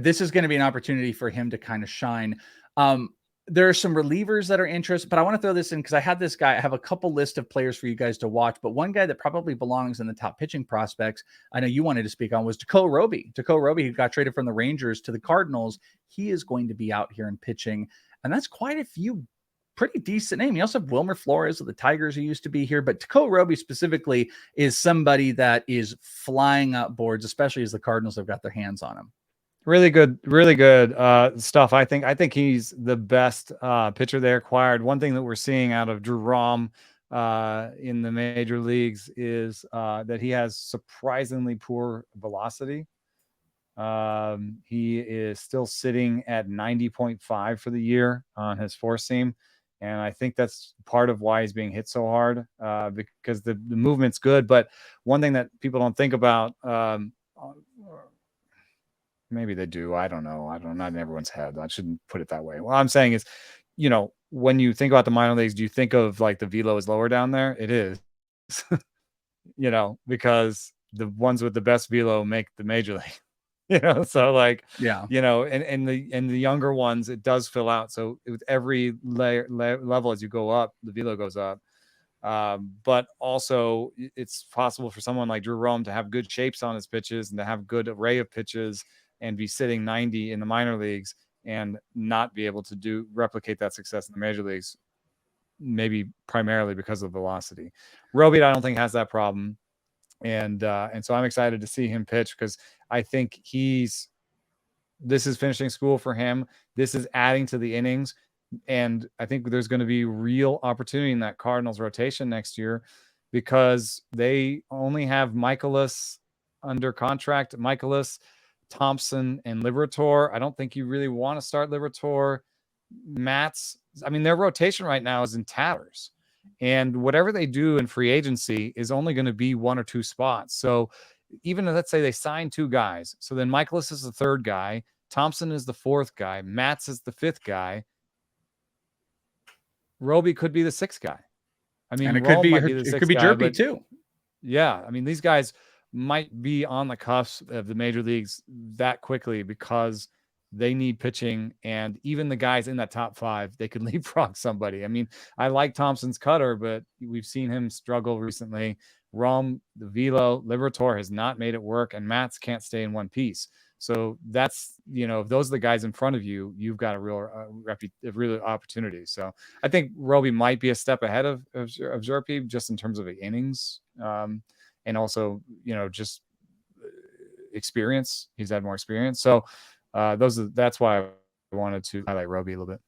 this is going to be an opportunity for him to kind of shine. There are some relievers that are interesting, but I want to throw this in because I have a couple list of players for you guys to watch, but one guy that probably belongs in the top pitching prospects, I know you wanted to speak on, was Tue Roby. Tue Roby, who got traded from the Rangers to the Cardinals. He is going to be out here in pitching, and that's quite a few pretty decent names. You also have Wilmer Flores of the Tigers who used to be here, but Tue Roby specifically is somebody that is flying up boards, especially as the Cardinals have got their hands on him. Really good stuff. I think he's the best pitcher they acquired. One thing that we're seeing out of Drew Rom in the major leagues is that he has surprisingly poor velocity. He is still sitting at 90.5 for the year on his four seam, And I think that's part of why he's being hit so hard, because the movement's good. But one thing that people don't think about, maybe they do, I don't know. Not in everyone's head. I shouldn't put it that way. What I'm saying is, when you think about the minor leagues, do you think of like the velo is lower down there? It is, because the ones with the best velo make the major league. So like, Yeah. and the younger ones, it does fill out. So with every level as you go up, the velo goes up. But also it's possible for someone like Drew Rome to have good shapes on his pitches and to have good array of pitches and be sitting 90 in the minor leagues and not be able to replicate that success in the major leagues, maybe primarily because of velocity. Roby, I don't think has that problem. And so I'm excited to see him pitch, because I think this is finishing school for him. This is adding to the innings. And I think there's going to be real opportunity in that Cardinals rotation next year, because they only have Michaelis under contract. Michaelis, Thompson, and Liberatore. I don't think you really want to start Liberatore. Their rotation right now is in tatters. And whatever they do in free agency is only going to be one or two spots. So even let's say they sign two guys. So then Michaelis is the third guy. Thompson is the fourth guy. Matz is the fifth guy. Roby could be the sixth guy. And it could be Jerpy too. Yeah. These guys might be on the cusp of the major leagues that quickly, because they need pitching, and even the guys in that top five, they could leapfrog somebody. I like Thompson's cutter, but we've seen him struggle recently. Rome, the velo, Liberatore has not made it work, and Matz can't stay in one piece. So that's, if those are the guys in front of you, you've got a real opportunity. So I think Roby might be a step ahead of Jerpy, just in terms of the innings, and also, just experience. He's had more experience. So that's why I wanted to highlight Roby a little bit.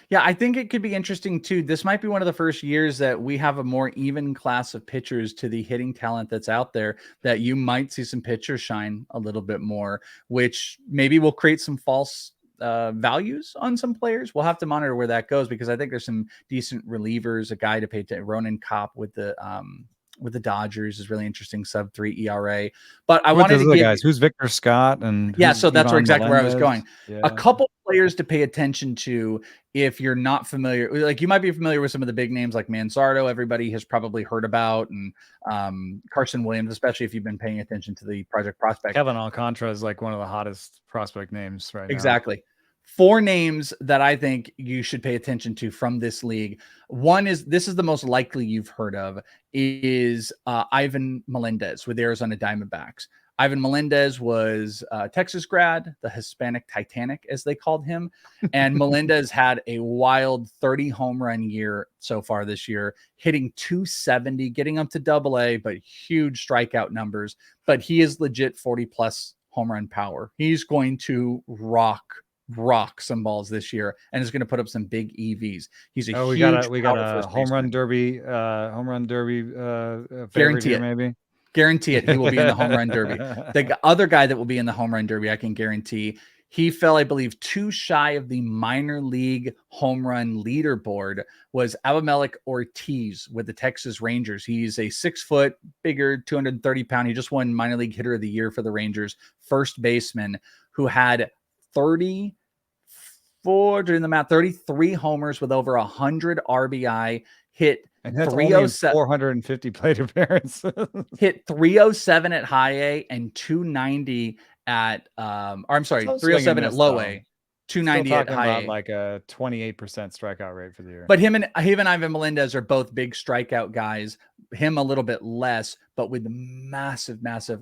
Yeah, I think it could be interesting too. This might be one of the first years that we have a more even class of pitchers to the hitting talent that's out there, that you might see some pitchers shine a little bit more, which maybe will create some false values on some players. We'll have to monitor where that goes, because I think there's some decent relievers. A guy to pay to Ronan Kopp with the Dodgers is really interesting, sub-3 ERA. But I wanted to give guys. Who's Victor Scott? And so that's exactly where I was going. Yeah. A couple players to pay attention to if you're not familiar. Like, you might be familiar with some of the big names like Manzardo. Everybody has probably heard about, and Carson Williams, especially if you've been paying attention to the Project Prospect. Kevin Alcantara is like one of the hottest prospect names right now. Exactly. 4 names that I think you should pay attention to from this league. One is, this is the most likely you've heard of, is Ivan Melendez with Arizona Diamondbacks. Ivan Melendez was a Texas grad, the Hispanic Titanic, as they called him. And Melendez had a wild 30 home run year so far this year, hitting 270, getting up to AA, but huge strikeout numbers. But he is legit 40 plus home run power. He's going to rock some balls this year, and is going to put up some big EVs. He's a we got a home run derby guarantee it. Maybe Guarantee it. He will be in the home run derby. The other guy that will be in the home run derby, I can guarantee, he fell, I believe, 2 shy of the minor league home run leaderboard, was Abimelec Ortiz with the Texas Rangers. He's a 6 foot, bigger, 230 pound. He just won minor league hitter of the year for the Rangers, first baseman, who had 33 homers with over 100 RBI, hit 307, 450 plate appearances, hit 307 at high A and 290 at 307 at low A, 290 at high A. Like a 28% strikeout rate for the year. But him and Ivan Melendez are both big strikeout guys. Him a little bit less, but with massive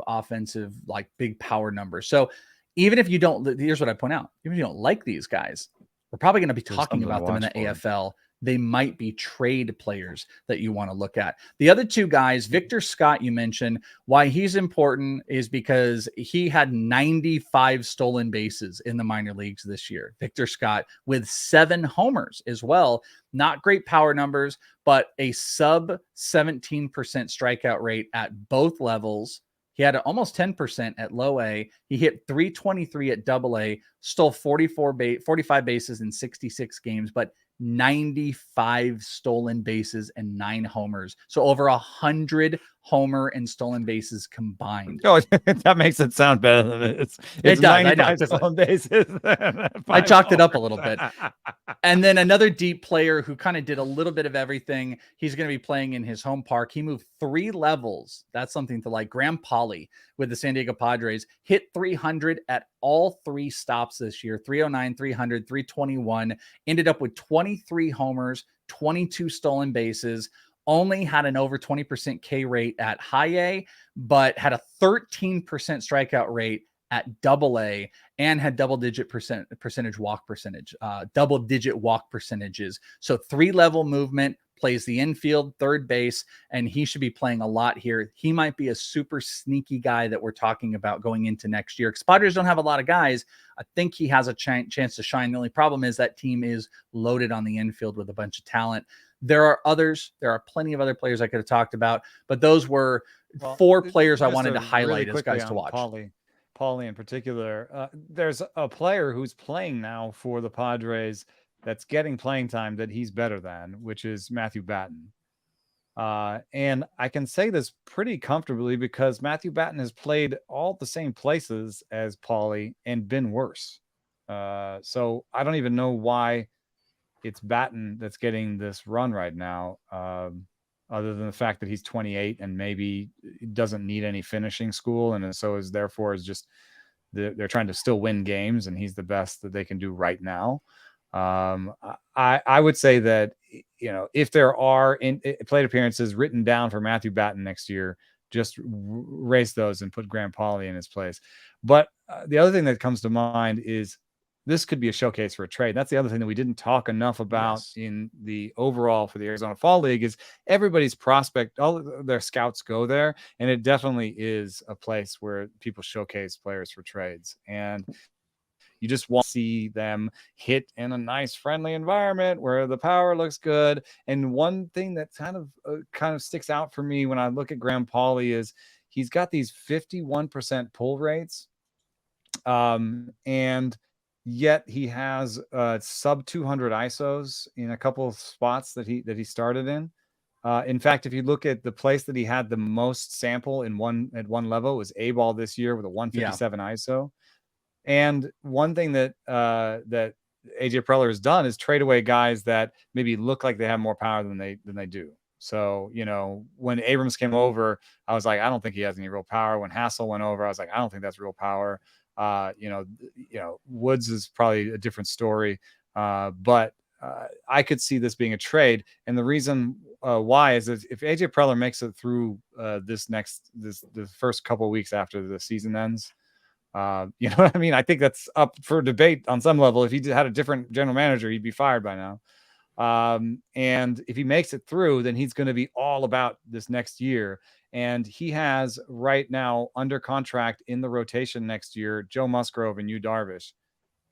offensive, like big power numbers. So even if you don't, here's what I point out: even if you don't like these guys, we're probably going to be talking about them in the AFL. They might be trade players that you want to look at. The other 2 guys, Victor Scott, you mentioned, why he's important is because he had 95 stolen bases in the minor leagues this year. Victor Scott with 7 homers as well. Not great power numbers, but a sub 17% strikeout rate at both levels. He had almost 10% at low A. He hit 323 at AA, stole 45 bases in 66 games, but 95 stolen bases and 9 homers. So over 100 homer and stolen bases combined. Oh, that makes it sound better than it is. It's It does. 95 stolen bases. I chalked it up a little bit. And then another deep player who kind of did a little bit of everything. He's going to be playing in his home park. He moved 3 levels. That's something to like. Graham Pauley with the San Diego Padres hit 300 at all 3 stops this year. 309, 300, 321. Ended up with 23 homers, 22 stolen bases. Only had an over 20% K rate at high A, but had a 13% strikeout rate at double A, and had double-digit walk percentage, double-digit walk percentages. So 3-level movement, plays the infield, third base, and he should be playing a lot here. He might be a super sneaky guy that we're talking about going into next year. Padres don't have a lot of guys. I think he has a chance to shine. The only problem is that team is loaded on the infield with a bunch of talent. There are others. There are plenty of other players I could have talked about, but those were 4 players I wanted to highlight as guys to watch. Paulie in particular. There's a player who's playing now for the Padres that's getting playing time that he's better than, which is Matthew Batten. And I can say this pretty comfortably because Matthew Batten has played all the same places as Paulie and been worse. So I don't even know why it's Batten that's getting this run right now, other than the fact that he's 28 and maybe doesn't need any finishing school. And so is therefore is just they're trying to still win games, and he's the best that they can do right now. I would say that, if there are plate appearances written down for Matthew Batten next year, just race those and put Graham Pauley in his place. But the other thing that comes to mind is this could be a showcase for a trade. That's the other thing that we didn't talk enough about in the overall for the Arizona Fall League is everybody's prospect, all their scouts go there. And it definitely is a place where people showcase players for trades. And you just want to see them hit in a nice, friendly environment where the power looks good. And one thing that kind of sticks out for me when I look at Graham Pauley is he's got these 51% pull rates. And yet he has sub 200 ISOs in a couple of spots that he started in. In fact, if you look at the place that he had the most sample at one level, it was A-ball this year with a 157 ISO. And one thing that that AJ Preller has done is trade away guys that maybe look like they have more power than they do. So, when Abrams came over, I was like, I don't think he has any real power. When Hassel went over, I was like, I don't think that's real power. Woods is probably a different story. But I could see this being a trade. And the reason why is that if AJ Preller makes it through the first couple of weeks after the season ends, you know what I mean? I think that's up for debate on some level. If he had a different general manager, he'd be fired by now. And if he makes it through, then he's going to be all about this next year. And he has right now under contract in the rotation next year, Joe Musgrove and Yu Darvish.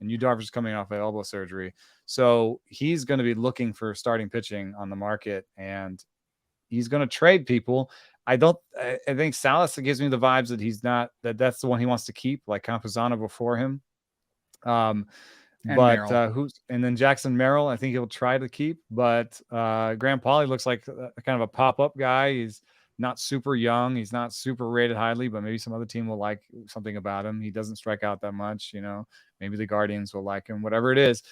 And Yu Darvish is coming off of elbow surgery. So he's going to be looking for starting pitching on the market, and he's going to trade people. I think Salas gives me the vibes that he's not, that's the one he wants to keep, like Campuzano before him. And then Jackson Merrill, I think he'll try to keep, but Graham Pauley looks like kind of a pop-up guy. He's not super young. He's not super rated highly, but maybe some other team will like something about him. He doesn't strike out that much, maybe the Guardians will like him, whatever it is.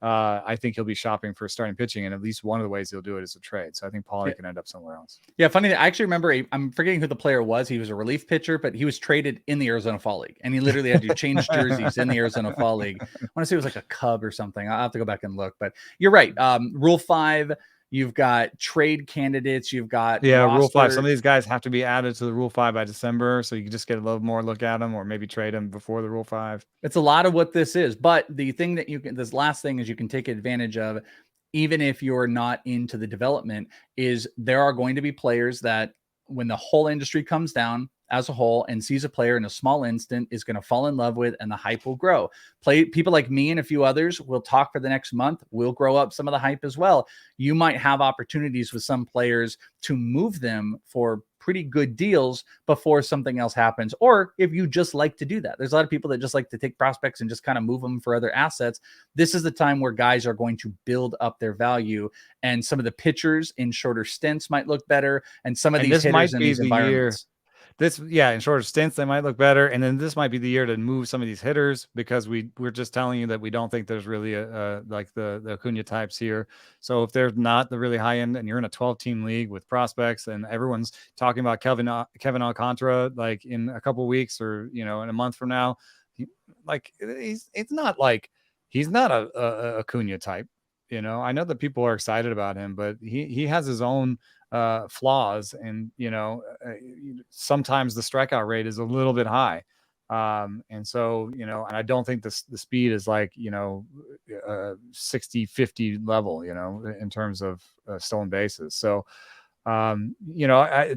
I think he'll be shopping for starting pitching, and at least one of the ways he'll do it is a trade. So I think Pauley can end up somewhere else. Yeah, funny. I actually remember, I'm forgetting who the player was. He was a relief pitcher, but he was traded in the Arizona Fall League, and he literally had to change jerseys in the Arizona Fall League. I want to say it was like a Cub or something. I'll have to go back and look, but you're right. Rule 5. You've got trade candidates. You've got roster. Rule 5. Some of these guys have to be added to the Rule 5 by December, so you can just get a little more look at them, or maybe trade them before the Rule 5. It's a lot of what this is, but the thing that this last thing is you can take advantage of, even if you're not into the development, is there are going to be players that when the whole industry comes down as a whole and sees a player in a small instant is going to fall in love with, and the hype will grow. People like me and a few others will talk for the next month. We'll grow up some of the hype as well. You might have opportunities with some players to move them for pretty good deals before something else happens. Or if you just like to do that, there's a lot of people that just like to take prospects and just kind of move them for other assets. This is the time where guys are going to build up their value, and some of the pitchers in shorter stints might look better, and some of these hitters in these environments. In shorter stints, they might look better. And then this might be the year to move some of these hitters, because we're just telling you that we don't think there's really like the Acuna types here. So if they're not the really high end and you're in a 12-team league with prospects and everyone's talking about Kevin Alcantara, like in a couple of weeks or, in a month from now, he's not a Acuna type. I know that people are excited about him, but he has his own flaws, and sometimes the strikeout rate is a little bit high, and so and I don't think the speed is like 60-50 level in terms of stolen bases. So I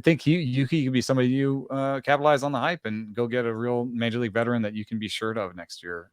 think he could be somebody you capitalize on the hype and go get a real major league veteran that you can be sure of next year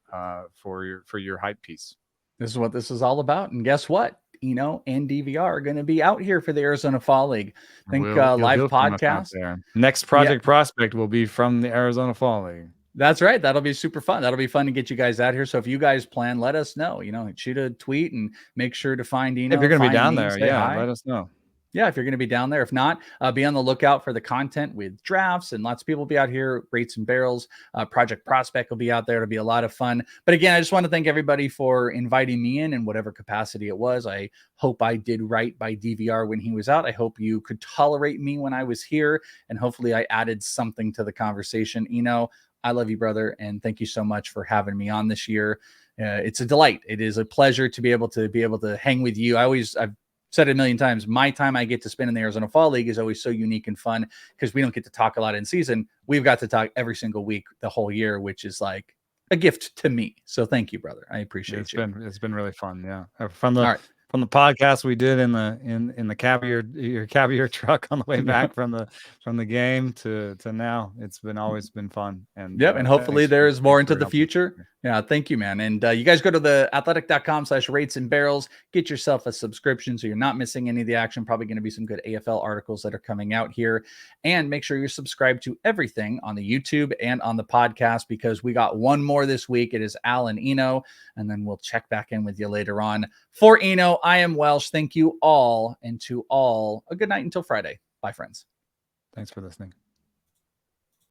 for your hype piece. This is what this is all about. And guess what? Eno and DVR are going to be out here for the Arizona Fall League. I think live podcast. Next Project Prospect will be from the Arizona Fall League. That's right. That'll be super fun. That'll be fun to get you guys out here. So if you guys plan, let us know. Shoot a tweet and make sure to find Eno. If you're going to be down there, let us know. Yeah, if you're going to be down there. If not, be on the lookout for the content with drafts, and lots of people will be out here. Rates and Barrels, Project Prospect will be out there. It'll be a lot of fun. But again, I just want to thank everybody for inviting me in whatever capacity it was. I hope I did right by DVR when he was out. I hope you could tolerate me when I was here, and hopefully I added something to the conversation. Eno, I love you, brother, and thank you so much for having me on this year. It's a delight. It is a pleasure to be able to hang with you. I've said it a million times. My time I get to spend in the Arizona Fall League is always so unique and fun, because we don't get to talk a lot in season. We've got to talk every single week the whole year, which is like a gift to me. So thank you, brother. I appreciate you. It's been really fun. Yeah. From the podcast we did in the cab of your truck on the way back from the game to now, it's always been fun. And and hopefully there's more into the future. Yeah, thank you, man. And you guys go to the athletic.com/rates and barrels, get yourself a subscription so you're not missing any of the action. Probably going to be some good AFL articles that are coming out here. And make sure you're subscribed to everything on the YouTube and on the podcast, because we got one more this week. It is Al and Eno, and then we'll check back in with you later on. For Eno, I am Welsh. Thank you all, and to all, a good night until Friday. Bye, friends. Thanks for listening.